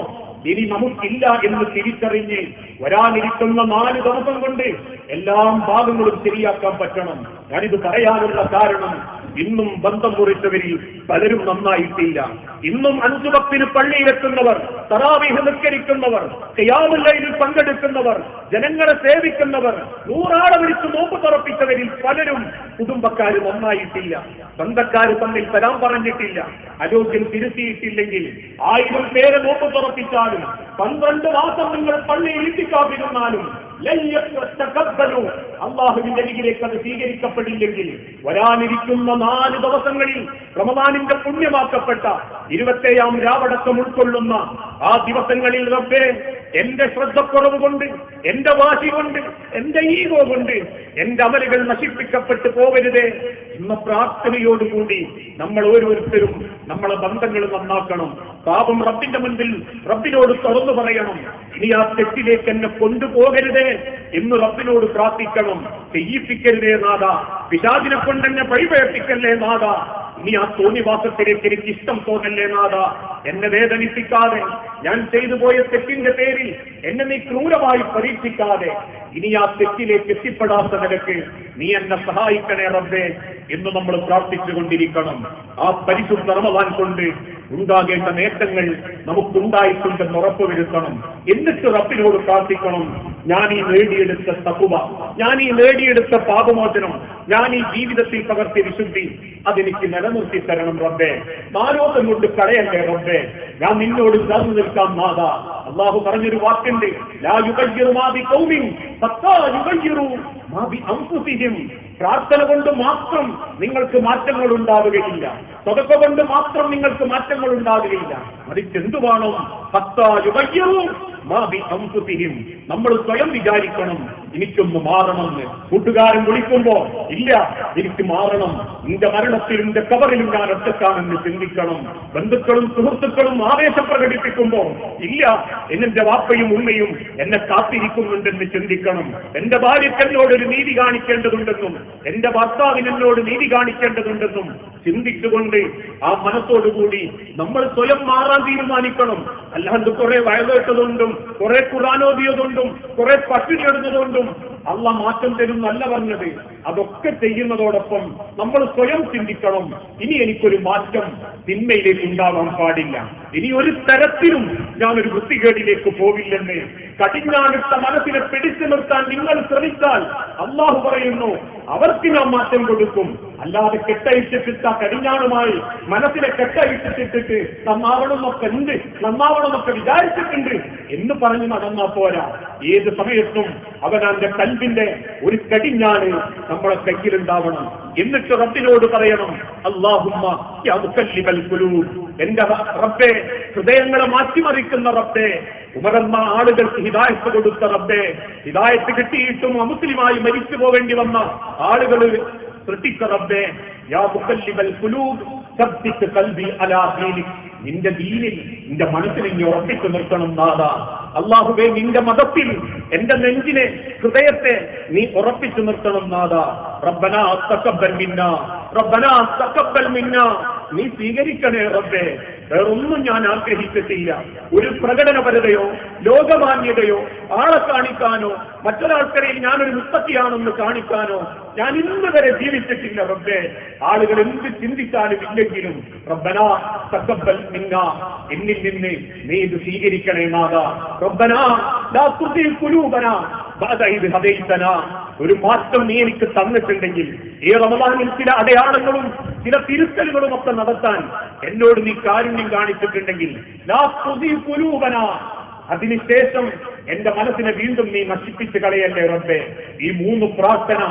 ഇനി നമുക്കില്ല എന്ന് തിരിച്ചറിഞ്ഞ് വരാനിരിക്കുന്ന 4 ദിവസം കൊണ്ട് എല്ലാ ഭാഗങ്ങളും ശരിയാക്കാൻ പറ്റണം. ഞാനിത് പറയാനുള്ള കാരണം ഇന്നും ബന്ധം മുറിച്ചവരിൽ പലരും നന്നായിട്ടില്ല. ഇന്നും 5 വക്തിന് പള്ളിയിലെത്തുന്നവർ, തറാവീഹ് നിസ്കരിക്കുന്നവർ, ഖിയാമുൽ ലൈലിൽ പങ്കെടുക്കുന്നവർ, ജനങ്ങളെ സേവിക്കുന്നവർ, 100 ആളെ വിളിച്ച് നോമ്പ് തുറപ്പിച്ചവരിൽ പലരും കുടുംബക്കാർ നന്നായിട്ടില്ല. ബന്ധക്കാര് തമ്മിൽ തരാൻ പറഞ്ഞിട്ടില്ല. ആരോഗ്യം തിരുത്തിയിട്ടില്ലെങ്കിൽ 1000 പേരെ നോമ്പ് തുറപ്പിച്ചാലും 12 മാസം നിങ്ങൾ പള്ളിയിൽ ഇത്തിക്കാഫിരുന്നാലും അള്ളാഹുവിന്റെ അരികിലേക്ക് അത് സ്വീകരിക്കപ്പെടില്ലെങ്കിൽ വരാനിരിക്കുന്ന 4 ദിവസങ്ങളിൽ റമദാനിന്റെ പുണ്യമാക്കപ്പെട്ട 27ാം രാവടക്കം ഉൾക്കൊള്ളുന്ന ആ ദിവസങ്ങളിൽ റബ്ബേ, എന്റെ ശ്രദ്ധക്കുറവ് കൊണ്ട്, എന്റെ വാശി കൊണ്ട്, എന്റെ ഈഗോ കൊണ്ട് എന്റെ അമലുകൾ നശിപ്പിക്കപ്പെട്ടു പോകരുതേ എന്ന പ്രാർത്ഥനയോടുകൂടി നമ്മൾ ഓരോരുത്തരും നമ്മളെ ബന്ധങ്ങൾ നന്നാക്കണം. പാപം റബ്ബിന്റെ മുൻപിൽ റബ്ബിനോട് തുറന്നു പറയണം. ഇനി ആ തെറ്റിലേക്ക് എന്നെ കൊണ്ടുപോകരുതേ എന്ന് റബ്ബിനോട് പ്രാർത്ഥിക്കണം. ചെയ്യിപ്പിക്കരുതേ നാഥ, പിശാചിനെ കൊണ്ടെന്നെ പരിപേക്ഷിക്കല്ലേ നാഥ, ഇനി ആ തോന്നിവാസത്തിലേക്ക് എനിക്ക് ഇഷ്ടം തോന്നല്ലേ നാഥ, എന്നെ വേദനിപ്പിക്കാതെ, ഞാൻ ചെയ്തു പോയ തെറ്റിന്റെ പേരിൽ എന്നെ നീ ക്രൂരമായി പരീക്ഷിക്കാതെ ഇനി ആ തെറ്റിലേക്ക് എത്തിപ്പെടാത്ത നിലക്ക് നീ എന്നെ സഹായിക്കണേ റബ്ബേ എന്ന് നമ്മൾ പ്രാർത്ഥിച്ചുകൊണ്ടിരിക്കണം. ആ പരിശുദ്ധ റമദാൻ കൊണ്ട് ഉണ്ടാകേണ്ട നേട്ടങ്ങൾ നമുക്കുണ്ടായിട്ടുണ്ടെന്ന് ഉറപ്പുവരുത്തണം. എന്നിട്ട് റബ്ബിനോട് പ്രാർത്ഥിക്കണം, ഞാൻ ഈ നേടിയെടുത്ത തഖ്വ, ഞാൻ ഈ നേടിയെടുത്ത പാപമോചനം, ഞാൻ ഈ ജീവിതത്തിൽ പകർത്തിയ വിശുദ്ധി അതെനിക്ക് നിലനിർത്തി തരണം റബ്ബേ. നാലോകം കൊണ്ട് കളയല്ലേ റബ്ബേ, ഞാൻ നിന്നോട് ചേർന്ന് നിൽക്കാം നാഥ. അള്ളാഹു പറഞ്ഞൊരു വാക്കുണ്ട്, ലാ യുഗയ്യിറു മാ ബിഖൗമിൻ ഹത്താ യുഗയ്യിറു മാ ബിഅൻഫുസിഹിം. പ്രാർത്ഥന കൊണ്ട് മാത്രം നിങ്ങൾക്ക് മാറ്റങ്ങൾ ഉണ്ടാവുകയില്ല, സദഖ കൊണ്ട് മാത്രം നിങ്ങൾക്ക് മാറ്റങ്ങൾ ഉണ്ടാവുകയില്ല. മറിച്ച് എന്തുവാണോ ഹത്താ യുഗയ്യിറു മാ ബിഅൻഫുസിഹിം. നമ്മൾ സ്വയം വിചാരിക്കണം, എനിക്കൊന്ന് മാറണമെന്ന്. കൂട്ടുകാരൻ വിളിക്കുമ്പോ ഇല്ല എനിക്ക് മാറണം, നിന്റെ മരണത്തിലും നിന്റെ കബറിലും ഞാൻ ഒറ്റക്കാണെന്ന് ചിന്തിക്കണം. ബന്ധുക്കളും സുഹൃത്തുക്കളും ആവേശം പ്രകടിപ്പിക്കുമ്പോ ഇല്ല എന്നെ വാപ്പയും ഉമ്മയും എന്നെ കാത്തിരിക്കുന്നുണ്ടെന്ന് ചിന്തിക്കണം. എന്റെ ഭാര്യയ്ക്ക് എന്നോടൊരു നീതി കാണിക്കേണ്ടതുണ്ടെന്നും എന്റെ ഭർത്താവിന് എന്നോട് നീതി കാണിക്കേണ്ടതുണ്ടെന്നും ചിന്തിച്ചുകൊണ്ട് ആ മനസ്സോടുകൂടി നമ്മൾ സ്വയം മാറാൻ തീരുമാനിക്കണം. അല്ലാണ്ട് കുറെ വയലേട്ടതുകൊണ്ടും കുറെ ഖുർആനോദിയതുകൊണ്ടും കുറെ പട്ടിണി ഇടുന്നതുകൊണ്ടും അള്ളാഹ് മാറ്റം തരും നല്ല പറഞ്ഞത്. അതൊക്കെ ചെയ്യുന്നതോടൊപ്പം നമ്മൾ സ്വയം ചിന്തിക്കണം, ഇനി എനിക്കൊരു മാറ്റം തിന്മയിലേക്ക് ഉണ്ടാവാൻ പാടില്ല, ഇനി ഒരു തരത്തിലും ഞാനൊരു വൃത്തികേടിലേക്ക് പോവില്ലെന്ന് കടിഞ്ഞാണിട്ട മനസ്സിനെ പിടിച്ചു നിർത്താൻ നിങ്ങൾ ശ്രമിച്ചാൽ അള്ളാഹു പറയുന്നു അവർക്ക് ഞാൻ മാറ്റം കൊടുക്കും. അല്ലാതെ കെട്ടഴിച്ചിട്ട് ആ കടിഞ്ഞാണുമായി മനസ്സിനെ കെട്ടഴിച്ചിട്ടിട്ട് നന്നാവണമെന്നൊക്കെ വിചാരിച്ചിട്ടുണ്ട് എന്ന് പറഞ്ഞു നടന്നാ പോരാ. ഏത് സമയത്തും അവനവന്റെ കൽബിന്റെ ഒരു കടിഞ്ഞാണ് നമ്മളെ കയ്യിലുണ്ടാവണം. എന്നിട്ട് റബ്ബിനോട് പറയണം, അല്ലാഹുമ്മ യാ മുകല്ലിബൽ ഖുലൂബ്, എന്റെ റബ്ബേ, ഹൃദയങ്ങളെ മാറ്റിമറിക്കുന്ന റബ്ബേ, ഉമറന്ന ആളുകൾക്ക് ഹിദായത്ത് കൊടുത്ത റബ്ബേ, ഹിദായത്ത് കിട്ടിയിട്ടും അമുസ്ലിമായി മരിച്ചു പോവേണ്ടി വന്ന ആളുകൾ സൃഷ്ടിച്ച റബ്ബേ, യാ മുകല്ലിബൽ ഖുലൂബ് സബ്ബിത് ഖൽബി അലാ ദീനിക്, നിന്റെ ദീനിൽ നിന്റെ മനസ്സിനെ നീ ഉറപ്പിച്ചു നിർത്തണം നാഥ. അല്ലാഹുവേ, നിന്റെ മതത്തിൽ എന്റെ നെഞ്ചിനെ, ഹൃദയത്തെ നീ ഉറപ്പിച്ചു നിർത്തണം നാഥ. റബ്ബനാ തഖബ്ബൽ മിന്നാ, റബ്ബനാ തഖബ്ബൽ മിന്നാ, നീ സ്വീകരിക്കണേ റബ്ബേ. വേറൊന്നും ഞാൻ ആഗ്രഹിച്ചിട്ടില്ല. ഒരു പ്രകടനപരതയോ ലോകമാന്യതയോ ആളെ കാണിക്കാനോ മറ്റൊരാൾക്കരയിൽ ഞാനൊരു മുത്തക്കിയാണെന്ന് കാണിക്കാനോ ഞാൻ ഇന്ന് വരെ ജീവിച്ചിട്ടില്ല റബ്ബേ. ആളുകൾ എന്ത് ചിന്തിച്ചാലും ഇല്ലെങ്കിലും റബ്ബനാ തഖബ്ബൽ മിന്നാ, എന്നിൽ നിന്ന് നീ ഇത് സ്വീകരിക്കണേ നാഥ. റബ്ബനാ ലാ തുസിൽ ഖുലൂബനാ ബഅദ ഇദ് ഹദൈതനാ, ഒരു മാറ്റം നീ എനിക്ക് തന്നിട്ടുണ്ടെങ്കിൽ ഈ റമദാനിൽ ചില അടയാളങ്ങളും ചില തിരുത്തലുകളും ഒക്കെ നടത്താൻ എന്നോട് നീ കാരുണ്യം കാണിച്ചിട്ടുണ്ടെങ്കിൽ ലാ തുസിൽ ഖുലൂബനാ, അതിനുശേഷം എന്റെ മനസ്സിനെ വീണ്ടും നീ നശിപ്പിച്ച് കളയല്ലേ റബ്ബേ. ഈ 3 പ്രാർത്ഥന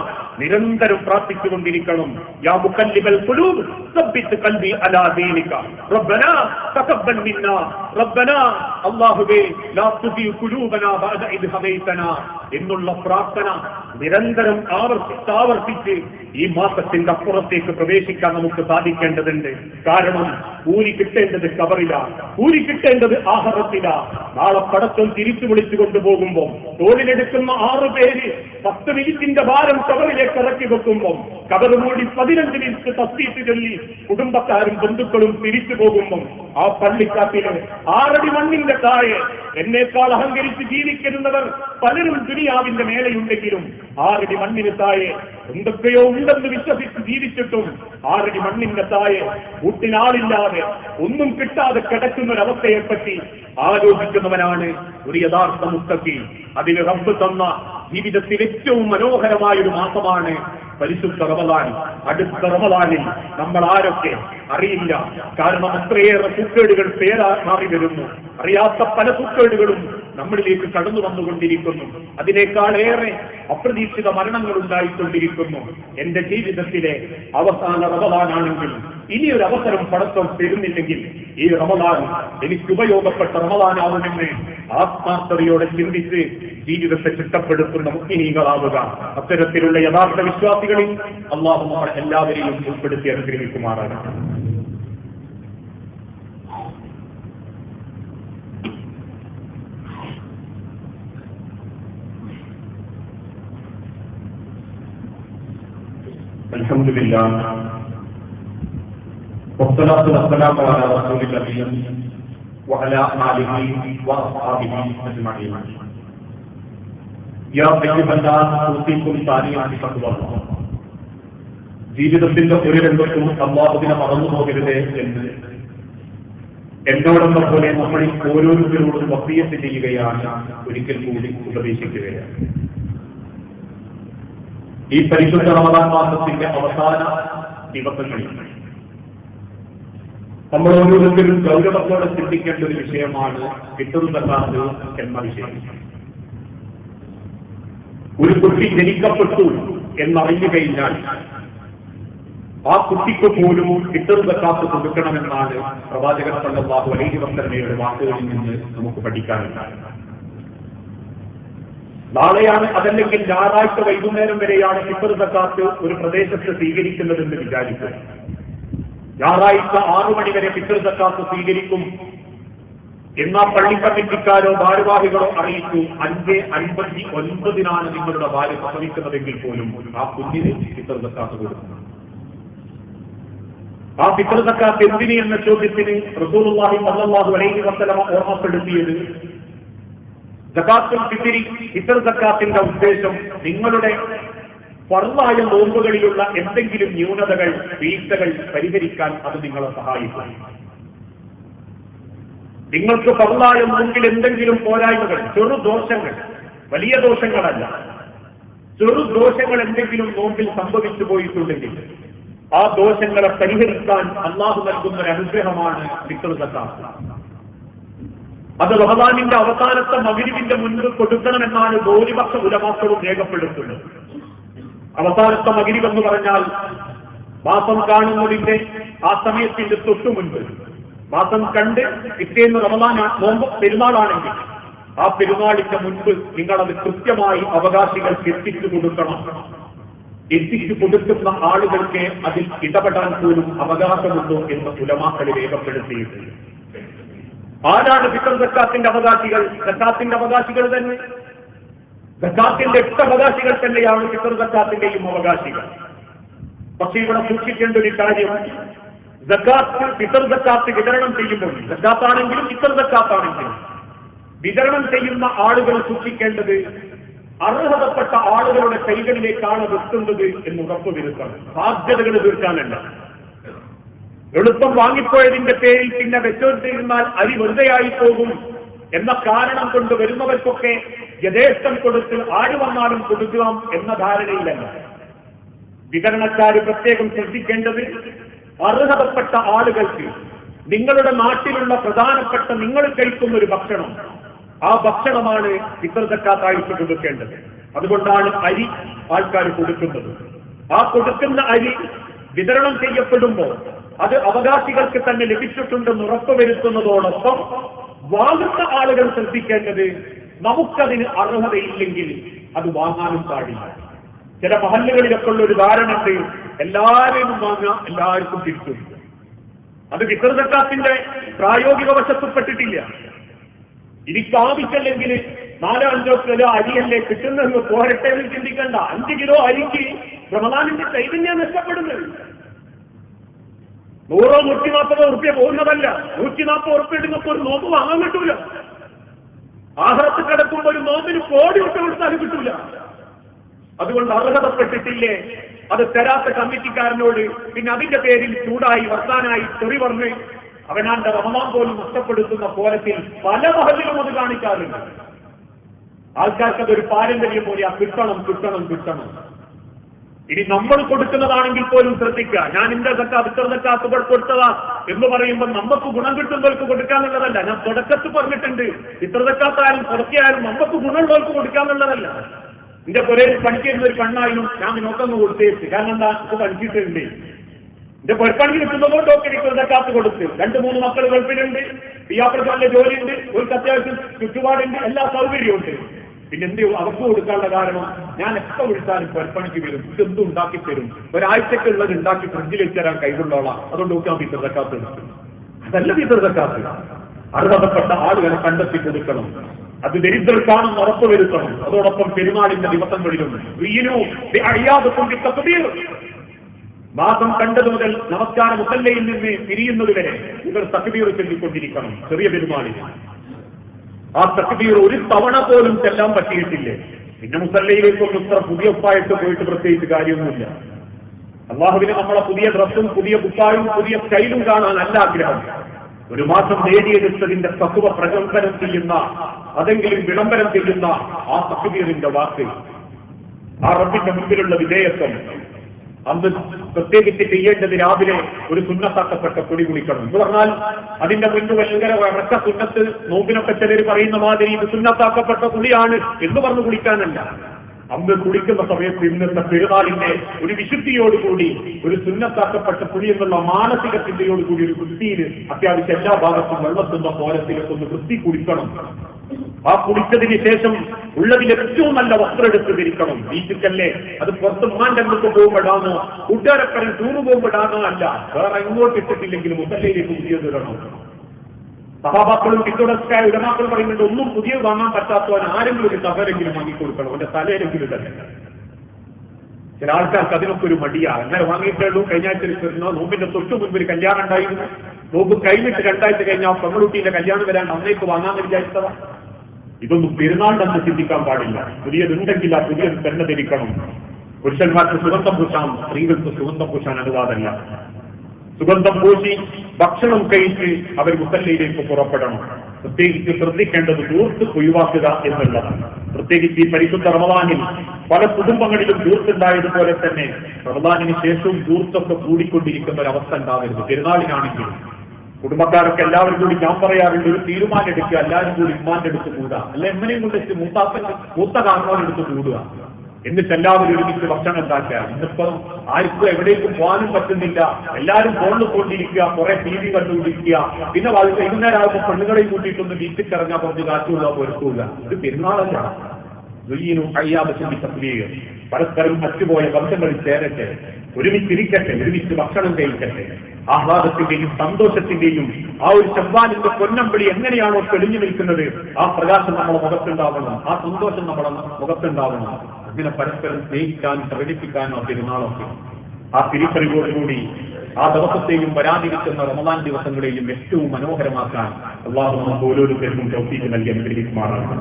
നിരന്തരം പ്രാർത്ഥിച്ചുകൊണ്ടിരിക്കണം. യാ മുകല്ലിബൽ ഖുലൂബ് സബ്ബിത് ഖൽബി അലാ ദീനിക, റബ്ബനാ തഖബ്ബൽ മിന്നാ, റബ്ബനാ അല്ലാഹുവേ ലാ തുസി ഖുലൂബനാ ബഅദ ഇദ് ഹദൈതനാ എന്നുള്ള പ്രാർത്ഥന നിരന്തരം ആവർത്തിച്ച് ഈ മാസത്തിന്റെ അപ്പുറത്തേക്ക് പ്രവേശിക്കാൻ നമുക്ക് സാധിക്കേണ്ടതുണ്ട്. കാരണം കൂലി കിട്ടേണ്ടത് കബറില, കൂലി കിട്ടേണ്ടത് ആഖിറത്തില. നാളെ പടച്ചോൻ തിരിച്ചു വിളിച്ചു കൊണ്ടുപോകുമ്പോൾ തോളിലെടുക്കുന്ന 6 പേര് 10 മിനിറ്റിന്റെ ഭാരം കബറിലേക്ക് ഇറക്കി വെക്കുമ്പോൾ കബർ മൂടി 15 മിനിറ്റ് തസ്ബീഹ് ചൊല്ലി കുടുംബക്കാരും ബന്ധുക്കളും തിരിച്ചു പോകുമ്പോൾ ആ പള്ളിക്കാട്ടില് 6 അടി മണ്ണിന്റെ താഴെ എന്നേക്കാൾ അഹങ്കരിച്ച് ജീവിക്കുന്നവർ പലരും ദുനിയാവിന്റെ മേലെയുണ്ടെങ്കിലും 6 അടി മണ്ണിന് താഴെ എന്തൊക്കെയോ ഉണ്ടെന്ന് വിശ്വസിച്ച് ജീവിച്ചിട്ടും 6 അടി മണ്ണിന്റെ താഴെ കൂട്ടിനാളില്ലാതെ ഒന്നും കിട്ടാതെ കിടക്കുന്നൊരവസ്ഥയെപ്പറ്റി ആലോചിക്കുന്നവനാണ് ഒരു യഥാർത്ഥ മുത്തഖി. അതിന് റബ്ബ് തന്ന ജീവിതത്തിൽ ഏറ്റവും മനോഹരമായൊരു മാസമാണ് പരിശുദ്ധ റമദാൻ. അടുത്ത റമദാനിൽ നമ്മൾ ആരൊക്കെ അറിയില്ല. കാരണം അത്രയേറെ സൂക്കേടുകൾ മാറി വരുന്നു. അറിയാത്ത പല സൂക്കേടുകളും നമ്മളിലേക്ക് കടന്നു വന്നുകൊണ്ടിരിക്കുന്നു. അതിനേക്കാളേറെ അപ്രതീക്ഷിത മരണങ്ങൾ ഉണ്ടായിക്കൊണ്ടിരിക്കുന്നു. എന്റെ ജീവിതത്തിലെ അവസാന റമദാനാണെങ്കിൽ ഇനിയൊരു അവസരം പടച്ചോൻ തരുന്നില്ലെങ്കിൽ ഈ റമദാൻ എനിക്ക് ഉപയോഗപ്പെട്ട റമദാനാവുമെന്ന് ആത്മാർത്ഥതയോടെ ചിന്തിച്ച് ജീവിതത്തെ ചിട്ടപ്പെടുത്തുന്ന മുഅ്മിനീങ്ങളാവുക. അത്തരത്തിലുള്ള യഥാർത്ഥ വിശ്വാസികളിൽ അല്ലാഹു നമ്മളെ എല്ലാവരെയും ഉൾപ്പെടുത്തി അനുഗ്രഹിക്കുമാറാകട്ടെ. അൽഹംദുലില്ലാഹ് വസ്സലാത്തു വസ്സലാമു അലാ റസൂലില്ലാഹി വഅലാ ആലിഹി വഅസ്ഹാബിഹി അജ്മഈൻ. യാ അയ്യുഹന്നാസ് ഊസികും താനിയാൻ ബിത്തഖ്വല്ലാഹ്. ജീവിതത്തിന്റെ ഒരു രംഗത്തും അല്ലാഹുവിനെ മറന്നു പോകരുത് എന്ന് എന്നോടെന്ന പോലെ നമ്മൾ ഓരോരുത്തരോടും വസിയത്ത് ചെയ്യുകയാണ്, ഒരിക്കൽ കൂടി ഉപദേശിക്കുകയാണ്. ഈ പരിശുദ്ധ റമദാൻ മാസത്തിന്റെ അവസാന ദിവസങ്ങളിൽ നമ്മൾ ഓരോരുത്തരും ഗൗരവത്തോടെ ചിന്തിക്കേണ്ട ഒരു വിഷയമാണ് ഫിത്ർ സക്കാത്ത് എന്ന വിഷയം. ഒരു കുട്ടി ജനിക്കപ്പെട്ടു എന്നറിഞ്ഞു കഴിഞ്ഞാൽ ആ കുട്ടിക്ക് പോലും ഫിത്ർ സക്കാത്ത് കൊടുക്കണമെന്നാണ് പ്രവാചകൻ സല്ലല്ലാഹു അലൈഹി വസല്ലമയുടെ വാക്കുകളിൽ നിന്ന് നമുക്ക് പഠിക്കാനുള്ളത്. നാളെയാണ്, അതല്ലെങ്കിൽ ഞായറാഴ്ച വൈകുന്നേരം വരെയാണ് ഫിത്ർ സക്കാത്ത് ഒരു പ്രദേശത്ത് സ്വീകരിക്കുന്നതെന്ന് വിചാരിക്കുക. ഞായറാഴ്ച 6 മണി വരെ ഫിത്ർ സക്കാത്ത് സ്വീകരിക്കും എന്നാ പള്ളി കമ്മിറ്റിക്കാരോ ഭാരവാഹികളോ അറിയിച്ചു. 5:59 നിങ്ങളുടെ ഭാര്യ പ്രസവിക്കുന്നതെങ്കിൽ പോലും ആ കുഞ്ഞിന് ഫിത്ർ സക്കാത്ത് കൊടുക്കുന്നു. ആ ഫിത്ർ സക്കാത്ത് എന്തിന് എന്ന ചോദ്യത്തിന് റസൂലുള്ളാഹി സ്വല്ലല്ലാഹു അലൈഹി വസല്ലമ ഓർമ്മപ്പെടുത്തിയത്, സക്കാത്തുൽ ഫിത്രി, ഫിത്ർ സക്കാത്തിന്റെ ഉദ്ദേശം നിങ്ങളുടെ ഫർളായ നോമ്പുകളിലുള്ള എന്തെങ്കിലും ന്യൂനതകൾ, വീഴ്ചകൾ പരിഹരിക്കാൻ അത് നിങ്ങളെ സഹായിക്കും. നിങ്ങൾക്ക് ഫർളായ നോമ്പിൽ എന്തെങ്കിലും പോരായ്മകൾ, ചെറുദോഷങ്ങൾ, വലിയ ദോഷങ്ങളല്ല, ചെറുദോഷങ്ങൾ എന്തെങ്കിലും നോമ്പിൽ സംഭവിച്ചു പോയിട്ടുണ്ടെങ്കിൽ ആ ദോഷങ്ങളെ പരിഹരിക്കാൻ അല്ലാഹു നൽകുന്ന ഒരു അനുഗ്രഹമാണ് ഫിത്ർ സക്കാത്ത്. അത് റമദാനിന്റെ അവസാനത്തെ മഗ്‌രിബിന്റെ മുൻപ് കൊടുക്കണമെന്നാണ് ഭൂരിപക്ഷ ഉലമാക്കളും രേഖപ്പെടുത്തുന്നത്. അവസാനത്തെ മഗ്‌രിബ് എന്ന് പറഞ്ഞാൽ മാസം കാണുന്നതിന്റെ ആ സമയത്തിന്റെ തൊട്ടു മുൻപ്, മാസം കണ്ട് പിറ്റേന്ന് റമദാൻ നോമ്പ് പെരുന്നാളാണെങ്കിൽ ആ പെരുന്നാളിന്റെ മുൻപ് നിങ്ങളത് കൃത്യമായി അവകാശികൾക്ക് എത്തിച്ചു കൊടുക്കണം. എത്തിച്ചു കൊടുക്കുന്ന ആളുകൾക്ക് അതിൽ ഇടപെടാൻ പോലും അവകാശമുണ്ടോ എന്ന് ഉലമാക്കൾ രേഖപ്പെടുത്തിയിട്ടുണ്ട്. ആരാണ് ഫിത്ർ സക്കാത്തിന്റെ അവകാശികൾ? സക്കാത്തിന്റെ അവകാശികൾ തന്നെ. സക്കാത്തിന്റെ 8 അവകാശികൾ തന്നെയാണ് ഫിത്ർ സക്കാത്തിന്റെയും അവകാശികൾ. പക്ഷെ ഇവിടെ സൂക്ഷിക്കേണ്ട ഒരു കാര്യം, സക്കാത്ത്, ഫിത്ർ സക്കാത്ത് വിതരണം ചെയ്യുമ്പോൾ, സക്കാത്താണെങ്കിലും ഫിത്ർ സക്കാത്താണെങ്കിലും വിതരണം ചെയ്യുന്ന ആളുകൾ സൂക്ഷിക്കേണ്ടത് അർഹതപ്പെട്ട ആളുകളുടെ കൈകളിലേക്കാണ് വെക്കുന്നത് എന്ന് ഉറപ്പുവരുത്തണം. സാധ്യതകൾ തീർക്കാനല്ല. എളുപ്പം വാങ്ങിപ്പോയതിന്റെ പേരിൽ പിന്നെ വെച്ചോണ്ടിരുന്നാൽ അരി വെറുതെയായി പോകും എന്ന കാരണം കൊണ്ട് വരുന്നവർക്കൊക്കെ യഥേഷ്ടം കൊടുത്ത് ആര് വന്നാലും കൊടുക്കാം എന്ന ധാരണയിലല്ല. വിതരണക്കാർ പ്രത്യേകം ശ്രദ്ധിക്കേണ്ടത് അർഹതപ്പെട്ട ആളുകൾക്ക് നിങ്ങളുടെ നാട്ടിലുള്ള പ്രധാനപ്പെട്ട നിങ്ങൾ കഴിക്കുന്ന ഒരു ഭക്ഷണം, ആ ഭക്ഷണമാണ് ഫിത്ർ സക്കാത്തായിട്ട് കൊടുക്കേണ്ടത്. അതുകൊണ്ടാണ് അരി ആൾക്കാർ കൊടുക്കുന്നത്. ആ കൊടുക്കുന്ന അരി വിതരണം ചെയ്യപ്പെടുമ്പോൾ അത് അവകാശികൾക്ക് തന്നെ ലഭിച്ചിട്ടുണ്ടെന്ന് ഉറപ്പുവരുത്തുന്നതോടൊപ്പം വാങ്ങുന്ന ആളുകൾ ശ്രദ്ധിക്കേണ്ടത് നമുക്കതിന് അർഹതയില്ലെങ്കിൽ അത് വാങ്ങാനും പാടില്ല. ചില മഹല്ലുകളിലൊക്കെ ഉള്ള ഒരു ധാരണയുണ്ട്, എല്ലാവരെയും വാങ്ങുക, എല്ലാവർക്കും തിരിച്ചു. അത് ഫിത്ർ സക്കാത്തിന്റെ പ്രായോഗിക വശത്തുപ്പെട്ടിട്ടില്ല. എനിക്ക് ആവശ്യമില്ലെങ്കിൽ 4-5 കിലോ അരിയല്ലേ കിട്ടുന്നത്, പോരട്ടെ എന്ന് ചിന്തിക്കണ്ട. 5 കിലോ അരിക്ക് റമദാനിന്റെ ചൈതന്യം നഷ്ടപ്പെടുന്നത്. 100-140 ഉറുപ്പ്യ പോകുന്നതല്ല. 140 ഉറുപ്പ്യ നിങ്ങൾക്ക് ഒരു നോമ്പ് വാങ്ങാൻ കിട്ടൂല. ആഹാരത്തിൽ കിടക്കുമ്പോൾ ഒരു നോമ്പിന് കോടി വിട്ട് കൊടുത്താലും കിട്ടൂല. അതുകൊണ്ട് അർഹതപ്പെട്ടിട്ടില്ലേ അത് തരാത്ത കമ്മിറ്റിക്കാരനോട് പിന്നെ അതിന്റെ പേരിൽ ചൂടായി വർത്താനായി തെറി പറഞ്ഞ് അവനാന്റെ റമദാൻ പോലും നഷ്ടപ്പെടുത്തുന്ന കോലത്തിൽ പല മഹലിലും അത് കാണിക്കാറുണ്ട്. ആൾക്കാർക്ക് അതൊരു പാരമ്പര്യം പോലെ കിട്ടണം കിട്ടണം കിട്ടണം. ഇനി നമ്മൾ കൊടുക്കുന്നതാണെങ്കിൽ പോലും ശ്രദ്ധിക്കുക. ഞാൻ ഇന്റെ സക്കാത്ത് ഇത്ര സക്കാത്ത് കൊടുത്തതാ എന്ന് പറയുമ്പോൾ നമുക്ക് ഗുണം കിട്ടുന്നവർക്ക് കൊടുക്കാന്നുള്ളതല്ല. ഞാൻ തുടക്കത്ത് പറഞ്ഞിട്ടുണ്ട്, ഇത്ര സക്കാത്തായാലും പുറത്തെയായാലും നമുക്ക് ഗുണമുള്ളവർക്ക് കൊടുക്കാന്നുള്ളതല്ല. എന്റെ പുരയിൽ പണിക്കുന്ന ഒരു പെണ്ണായാലും ഞാൻ നോക്കൊന്ന് കൊടുത്തേച്ച്. കാരണം എന്താ, ഇത് പഠിച്ചിട്ടുണ്ട്. എന്റെ പൊരപ്പണി കിട്ടുന്നതുകൊണ്ടൊക്കെ എനിക്ക് സക്കാത്ത് കൊടുത്ത്. 2-3 മക്കൾ ഗൾഫിലുണ്ട്, പിയാപ്പിൾക്ക് നല്ല ജോലിയുണ്ട്, ഒരു അത്യാവശ്യം ചുറ്റുപാടുണ്ട്, എല്ലാ സൗകര്യവും ഉണ്ട്. പിന്നെ എന്ത് അവർക്ക് കൊടുക്കാനുള്ള കാരണം, ഞാൻ എപ്പോൾ വിളിച്ചാലും പൊരപ്പണിക്ക് വരും, ഇതെന്തും ഉണ്ടാക്കി തരും, ഒരാഴ്ചക്കുള്ളത് ഉണ്ടാക്കി ഫ്രിഡ്ജിൽ വെച്ചരാൻ കൈകൊള്ളോളാം. അതുകൊണ്ട് നോക്കാൻ ഫിത്ർ സക്കാത്ത് എടുക്കും. അതല്ല ഫിത്ർ സക്കാത്ത്. അർഹതപ്പെട്ട ആളുകളെ കണ്ടെത്തി കൊടുക്കണം. അത് ദരിദ്രർക്കാണെന്ന് ഉറപ്പുവരുത്തണം. അതോടൊപ്പം പെരുന്നാളിന്റെ ദിവസങ്ങളിലും മാസം കണ്ടത് മുതൽ നമസ്കാര മുസല്ലയിൽ നിന്ന് പിരിയുന്നതുവരെ ഇവർ തക്ബീർ ചൊല്ലിക്കൊണ്ടിരിക്കണം. ചെറിയ പെരുന്നാളിൽ ആ തക്ബീർ ഒരു തവണ പോലും ചെല്ലാൻ പറ്റിയിട്ടില്ലേ. പിന്നെ മുസല്ലയിലേക്കൊന്നും ഇത്ര പുതിയ ഉപ്പായിട്ട് പോയിട്ട് പ്രത്യേകിച്ച് കാര്യമൊന്നുമില്ല. അള്ളാഹുവിന് നമ്മളെ പുതിയ ഡ്രസ്സും പുതിയ ബുക്കായും പുതിയ സ്റ്റൈലും കാണാൻ നല്ല ആഗ്രഹം. ഒരു മാസം നേടിയെടുത്തതിന്റെ തത്വ പ്രകമ്പനം ചെയ്യുന്ന, അതെങ്കിലും വിളംബരം ചെയ്യുന്ന ആ തക്ബീറിന്റെ വാക്ക്, ആ റബ്ബിന്റെ മുമ്പിലുള്ള വിധേയത്വം, അന്ന് പ്രത്യേകിച്ച് ചെയ്യേണ്ടത് രാവിലെ ഒരു സുന്നത്താക്കപ്പെട്ട പൊടി കുളിക്കണം എന്ന് പറഞ്ഞാൽ അതിന്റെ മുൻപ് ഭയങ്കര വഴക്ക സുന്നത്ത് നോമ്പിനൊക്കെ ചിലർ പറയുന്ന മാതിരി ഇത് സുന്നത്താക്കപ്പെട്ട കുളിയാണ് എന്ന് പറഞ്ഞ് കുളിക്കാനല്ല. അന്ന് കുളിക്കുന്ന സമയത്ത് ഇന്നത്തെ പെരുന്നാളിന്റെ ഒരു വിശുദ്ധിയോടുകൂടി ഒരു സുന്നത്താക്കപ്പെട്ട കുളി എന്നുള്ള മാനസിക ചിന്തയോടുകൂടി ഒരു വൃത്തിയിൽ അത്യാവശ്യം എല്ലാ ഭാഗത്തും വെള്ളത്തുന്ന പോലത്തിലൊക്കെ ഒന്ന് വൃത്തി കുളിക്കണം. ആ കുളിച്ചതിന് ശേഷം ഉള്ളതിൽ ഏറ്റവും നല്ല വസ്ത്രം എടുത്ത് ധരിക്കണം. ബീച്ചിക്കല്ലേ, അത് പുറത്ത് ഉമ്മാന്റെ അങ്ങോട്ട് പോകുമ്പോഴാണോ, കൂട്ടുകാരപ്പരം ടൂറ് പോകുമ്പോഴാണോ അല്ല, വേറെ എങ്ങോട്ട് ഇട്ടിട്ടില്ലെങ്കിലും മുസല്ലയിലേക്ക് പുതിയത് ഇടണം. സഹാബാക്കളും പിന്തുടർച്ചയായ ഉടമാക്കൾ പറയുന്നുണ്ട്, ഒന്നും പുതിയത് വാങ്ങാൻ പറ്റാത്തവൻ ആരെങ്കിലും ഒരു കവരെങ്കിലും വാങ്ങിക്കൊടുക്കണം, അവന്റെ തലയിലെങ്കിലും തന്നെ. ചില ആൾക്കാർക്ക് അതിനൊക്കെ ഒരു മടിയാ. അങ്ങനെ വാങ്ങിയിട്ടുള്ളൂ. കഴിഞ്ഞ ആഴ്ച നോമ്പിന്റെ തൊട്ടു മുൻപ് ഒരു കല്യാണം ഉണ്ടായിരുന്നു. നോമ്പ് കഴിഞ്ഞിട്ട് 2 ആഴ്ച കഴിഞ്ഞാൽ പെങ്ങളുട്ടിന്റെ കല്യാണം വരാൻ അന്നേക്ക് വാങ്ങാമെന്ന് വിചാരിച്ചതാ. ഇതൊന്നും പെരുന്നാളിന്റെ ചിന്തിക്കാൻ പാടില്ല. പുതിയതുണ്ടെങ്കിൽ ആ പുതിയത് തന്നെ ധരിക്കണം. പുരുഷന്മാർക്ക് സുഗന്ധം പൂശാം, സ്ത്രീകൾക്ക് സുഗന്ധം പൂശാൻ അനുവാദമല്ല. സുഗന്ധം പൂശി ഭക്ഷണം കഴിച്ച് അവർ മുസല്ലയിലേക്ക് പുറപ്പെടണം. പ്രത്യേകിച്ച് ശ്രദ്ധിക്കേണ്ടത് ദൂർത്ത് ഒഴിവാക്കുക എന്നുള്ളതാണ്. പ്രത്യേകിച്ച് ഈ പരിശുദ്ധ റമദാനിൽ പല കുടുംബങ്ങളിലും ദൂർത്തുണ്ടായതുപോലെ തന്നെ റമദാനിന് ശേഷവും ദൂർത്തൊക്കെ കൂടിക്കൊണ്ടിരിക്കുന്ന ഒരവസ്ഥ ഉണ്ടാവരുത്. പെരുന്നാളിനാണെങ്കിലും കുടുംബക്കാരൊക്കെ എല്ലാവരും കൂടി, ഞാൻ പറയാറുണ്ട്, ഒരു തീരുമാനം എടുക്കുക, എല്ലാവരും കൂടി ഉമ്മാന്റെ അടുത്ത് കൂടുക, അല്ല എമ്മനെയും കൊണ്ട് മൂത്ത കാരണവരെടുത്ത് കൂടുക, എന്നിട്ട് എല്ലാവരും ഒരുമിച്ച് ഭക്ഷണം ഉണ്ടാക്കുക. ഇന്നിപ്പം ആർക്കും എവിടേക്കും പോകാനും പറ്റുന്നില്ല, എല്ലാവരും ഫോണിൽ കൊണ്ടിരിക്കുക, കുറെ TV കണ്ടുകൊണ്ടിരിക്കുക. പിന്നെ വൈകുന്നേരം ആകുമ്പോൾ പെണ്ണുകളെയും കൂട്ടിയിട്ടൊന്ന് ബീച്ചിൽ ഇറങ്ങാൻ കുറച്ച് കാറ്റുകൊള്ളുക, പൊരുത്തുക. ഇത് പെരുന്നാളല്ല. പരസ്പരം മറ്റുപോയ ബന്ധങ്ങളിൽ ചേരട്ടെ, ഒരുമിച്ചിരിക്കട്ടെ, ഒരുമിച്ച് ഭക്ഷണം കഴിക്കട്ടെ. ആഹ്ലാദത്തിന്റെയും സന്തോഷത്തിന്റെയും ആ ഒരു ശബ്ദാനിന്റെ പൊന്നമ്പിളി എങ്ങനെയാണോ തെളിഞ്ഞു നിൽക്കുന്നത്, ആ പ്രകാശം നമ്മളെ മുഖത്തുണ്ടാവണം, ആ സന്തോഷം നമ്മളെ മുഖത്തുണ്ടാവണം. അങ്ങനെ പരസ്പരം സ്നേഹിക്കാനും പ്രകടിപ്പിക്കാനും ആ പെരുന്നാളൊക്കെ ആ തിരിച്ചറിവോടുകൂടി ആ ദിവസത്തെയും വരാതിരിക്കുന്ന റമദാൻ ദിവസങ്ങളെയും ഏറ്റവും മനോഹരമാക്കാൻ അള്ളാഹു നമുക്ക് ഓരോരുത്തർക്കും തൗഫീഖ് നൽകി അനുഗ്രഹിക്കുമാറാണ്.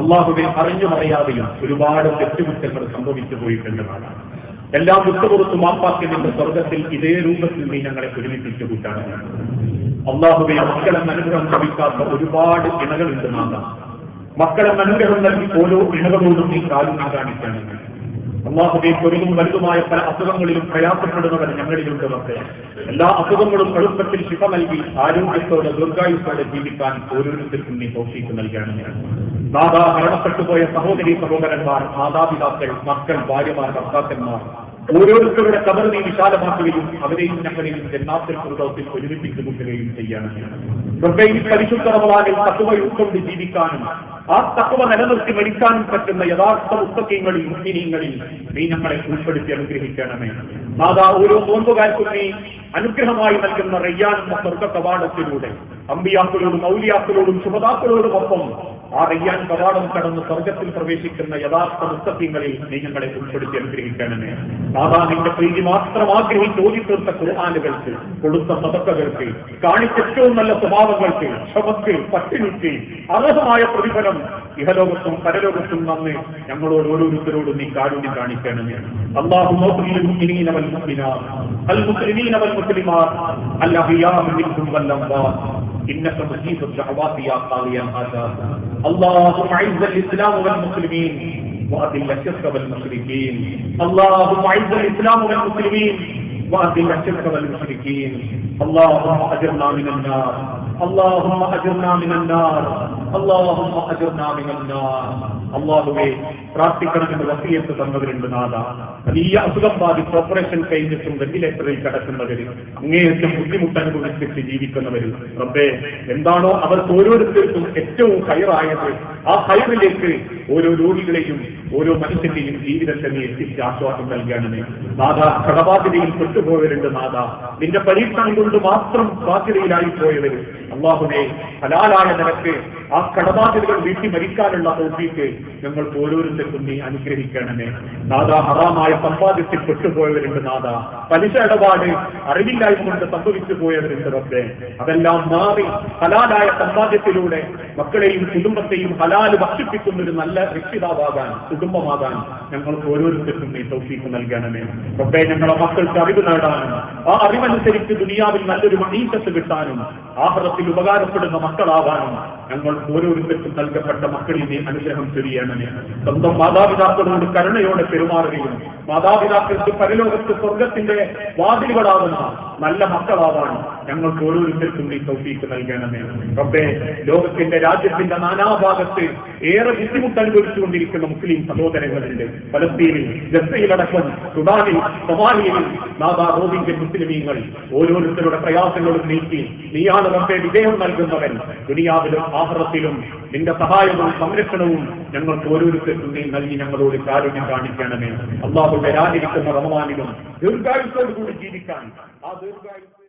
അള്ളാഹുവിനെ അറിഞ്ഞു അറിയാതെയും ഒരുപാട് തെറ്റുകുറ്റങ്ങൾ സംഭവിച്ചു പോയിട്ടുള്ളതാണ്. എല്ലാം വിട്ടുപുറത്ത് മാപ്പാക്കിയതിന്റെ സ്വർഗത്തിൽ ഇതേ രൂപത്തിൽ നീ ഞങ്ങളെ ഒരുമിപ്പിച്ചു കൂട്ടാണ്. അള്ളാഹുവെ മക്കളെന്ന് അനുഗ്രഹം ലഭിക്കാത്ത ഒരുപാട് ഇണകളുണ്ട് നാം. മക്കളെന്ന് അനുഗ്രഹം നൽകി ഓരോ ഇണകളോടും നീ കാരുണ്യം കാണിക്കാണ്. അള്ളാഹുവെ ചെറുതും വലുതുമായ പല അസുഖങ്ങളിലും പ്രയാസപ്പെടുന്നവർ ഞങ്ങളിലുണ്ട്. മക്കളെ എല്ലാ അസുഖങ്ങളും എളുപ്പത്തിൽ ശിഫ നൽകി ആരോഗ്യത്തോടെ ദീർഘായുസ്സോടെ ജീവിക്കാൻ ഓരോരുത്തർക്കും നീ തൗഫീഖ് നൽകുകയാണ്. നാദാ മരണപ്പെട്ടുപോയ സഹോദരി സഹോദരന്മാർ, മാതാപിതാക്കൾ, മക്കൾ, ഭാര്യമാർ, ഭർത്താക്കന്മാർ, ഓരോരുത്തരുടെ ഖബർ നീ വിശാലമാക്കുകയും അവരെയും ഞങ്ങളെയും ജന്നാത്തുൽ ഫിർദൗസിൽ ഒരുമിപ്പിച്ചു കൂട്ടുകയും ചെയ്യണം. റബ്ബേ, ഈ പരിശുദ്ധ റമളാനിൽ തഖ്വ ഉൾക്കൊണ്ട് ജീവിക്കാനും ആ തഖ്വ നിലനിർത്തി മരിക്കാനും പറ്റുന്ന യഥാർത്ഥ മുത്തഖീങ്ങളിൽ മുഅ്മിനീങ്ങളിൽ നീ ഞങ്ങളെ ഉൾപ്പെടുത്തി അനുഗ്രഹിക്കണമേ. നാഥാ, ഓരോ നോമ്പുകാർക്കും നീ അനുഗ്രഹമായി നൽകുന്ന റയ്യാൻ എന്ന സ്വർഗ്ഗ കവാടത്തിലൂടെ അമ്പിയാക്കളോടും ഔലിയാക്കളോടും ശുഹദാക്കളോടുമൊപ്പം ആ റയ്യാൻ കവാടം കടന്ന് സ്വർഗത്തിൽ പ്രവേശിക്കുന്ന യഥാർത്ഥ മുത്തഖീങ്ങളിൽ നീ ഞങ്ങളെ ഉൾപ്പെടുത്തി അനുഗ്രഹിക്കണമേ. നാഥാ, നിന്റെ പ്രീതി മാത്രം ആഗ്രഹിച്ച് ഓതിത്തീർത്ത ഖുർആനുകൾക്ക്, കൊടുത്ത സദഖകൾക്ക്, കാണിച്ച ഏറ്റവും നല്ല സ്വഭാവങ്ങൾക്ക്, ക്ഷമക്ക്, പട്ടിണിക്ക് അർഹമായ പ്രതിഫലം ഇഹലോകത്തും പരലോകത്തും നന്ന് ഞങ്ങളോട് ഓരോരുത്തരോടും നീ കാരുണ്യം കാണിക്കണമേ. അല്ലാഹുമ്മ ഗ്ഫിർ ലിൽ മുഅ്മിനീന വൽ മുഅ്മിനാത്ത് അൽ മുസ്ലിമീന വൽ മുസ്ലിമാത്ത് അൽ അഹ്യാഇ മിൻഹും വൽ അംവാത്ത് إنك مجيب الدعوات يا قاضي الحاجات. اللهم أعز الإسلام والمسلمين وأذل الشرك والمشركين. اللهم أعز الإسلام والمسلمين وأذل الشرك والمشركين. اللهم أجرنا من النار. اللهم أجرنا من النار. اللهم أجرنا من النار. അല്ലാഹുവേ, പ്രാർത്ഥിക്കണമെന്ന് വസിയത്ത് തന്നവരുണ്ട് നാഥ. വലിയ അസുഖം ബാധിച്ച് ഓപ്പറേഷൻ കഴിഞ്ഞിട്ടും വെന്റിലേറ്ററിൽ കിടക്കുന്നവര്, അങ്ങേയറ്റം ബുദ്ധിമുട്ട് അനുഭവിച്ചിട്ട് ജീവിക്കുന്നവര്, റബ്ബേ, എന്താണോ അവർക്ക് ഓരോരുത്തർക്കും ഏറ്റവും ഹൈറായത് ആ ഹൈറിലേക്ക് ഓരോ രോഗികളെയും ഓരോ മനുഷ്യന്റെയും ജീവിതത്തെ നീ എത്തിച്ച് ആശ്വാസം നൽകണമേ. നാഥ, കടബാധ്യതയിൽ പെട്ടുപോയവരുണ്ട് നാഥ. നിന്റെ പരീക്ഷണം കൊണ്ട് മാത്രം ബാധ്യതയിലായി പോയവര്, അല്ലാഹുവേ, ഹലാലായ നിലക്ക് ആ കടബാധ്യതകൾ വീട്ടി മരിക്കാനുള്ള തൗഫീഖ് ഞങ്ങൾക്ക് ഓരോരുത്തർക്കും നീ അനുഗ്രഹിക്കണമേ. നാഥ, ഹറാമായ സമ്പാദ്യത്തിൽ പെട്ടുപോയവരുണ്ട് നാഥ. പലിശ ഇടപാട് അറിവില്ലായ്മ കൊണ്ട് സംഭവിച്ചു പോയവരുണ്ട് റബ്ബേ. അതെല്ലാം മാറി ഹലാലായ സമ്പാദ്യത്തിലൂടെ മക്കളെയും കുടുംബത്തെയും ഹലാല് ഭക്ഷിപ്പിക്കുന്ന ഒരു നല്ല രക്ഷിതാവാകാൻ, കുടുംബമാകാൻ ഞങ്ങൾക്ക് ഓരോരുത്തർക്കും നീ തൗഫീഖ് നൽകണമേ. റബ്ബേ, ഞങ്ങളെ മക്കൾക്ക് അറിവ് നേടാനും ആ അറിവനുസരിച്ച് ദുനിയാവിൽ നല്ലൊരു മഈശത്ത് കിട്ടാനും ആഖിറത്തിൽ ഉപകാരപ്പെടുന്ന മക്കളാവാനും ഞങ്ങൾ ഓരോരുത്തർക്കും നൽകപ്പെട്ട മക്കളിൽ നീ അനുഗ്രഹം ചൊരിയണമേ. സ്വന്തം മാതാപിതാക്കളോട് കരുണയോടെ പെരുമാറുകയും മാതാപിതാക്കൾക്ക് പരലോകത്ത് സ്വർഗത്തിന്റെ വാതിലുകളാകുന്ന നല്ല മക്കളാവാൻ ഞങ്ങൾക്ക് ഓരോരുത്തർക്കും നീ തൗഫീഖ് നൽകണമേ. റബ്ബേ, ലോകത്തിന്റെ രാജ്യത്തിന്റെ നാനാഭാഗത്ത് ഏറെ ബുദ്ധിമുട്ട് അനുഭവിച്ചുകൊണ്ടിരിക്കുന്ന മുസ്ലിം സഹോദരങ്ങളുണ്ട്. ഫലസ്തീനിൽ, ഗസയിലടക്കം, സുഡാനിൽ, സൊമാലിയയിൽ നാദാ റോഹിംഗ്യൻ മുസ്ലിമീങ്ങൾ ഓരോരുത്തരുടെ പ്രയാസങ്ങളും നീക്കി നീയാണ് റബ്ബേ വിജയം നൽകുന്നവൻ. ദുനിയാവിലും ആഖിറത്തിലും നിന്റെ സഹായവും സംരക്ഷണവും ഞങ്ങൾക്ക് ഓരോരുത്തർക്കും നീ നൽകി ഞങ്ങളോട് കാരുണ്യം കാണിക്കണമേ. അല്ലാഹു വരാനിരിക്കുന്ന റമളാനിലും ദീർഘായുസ്സോടുകൂടി ജീവിക്കാൻ ആ ദീർഘായുസ്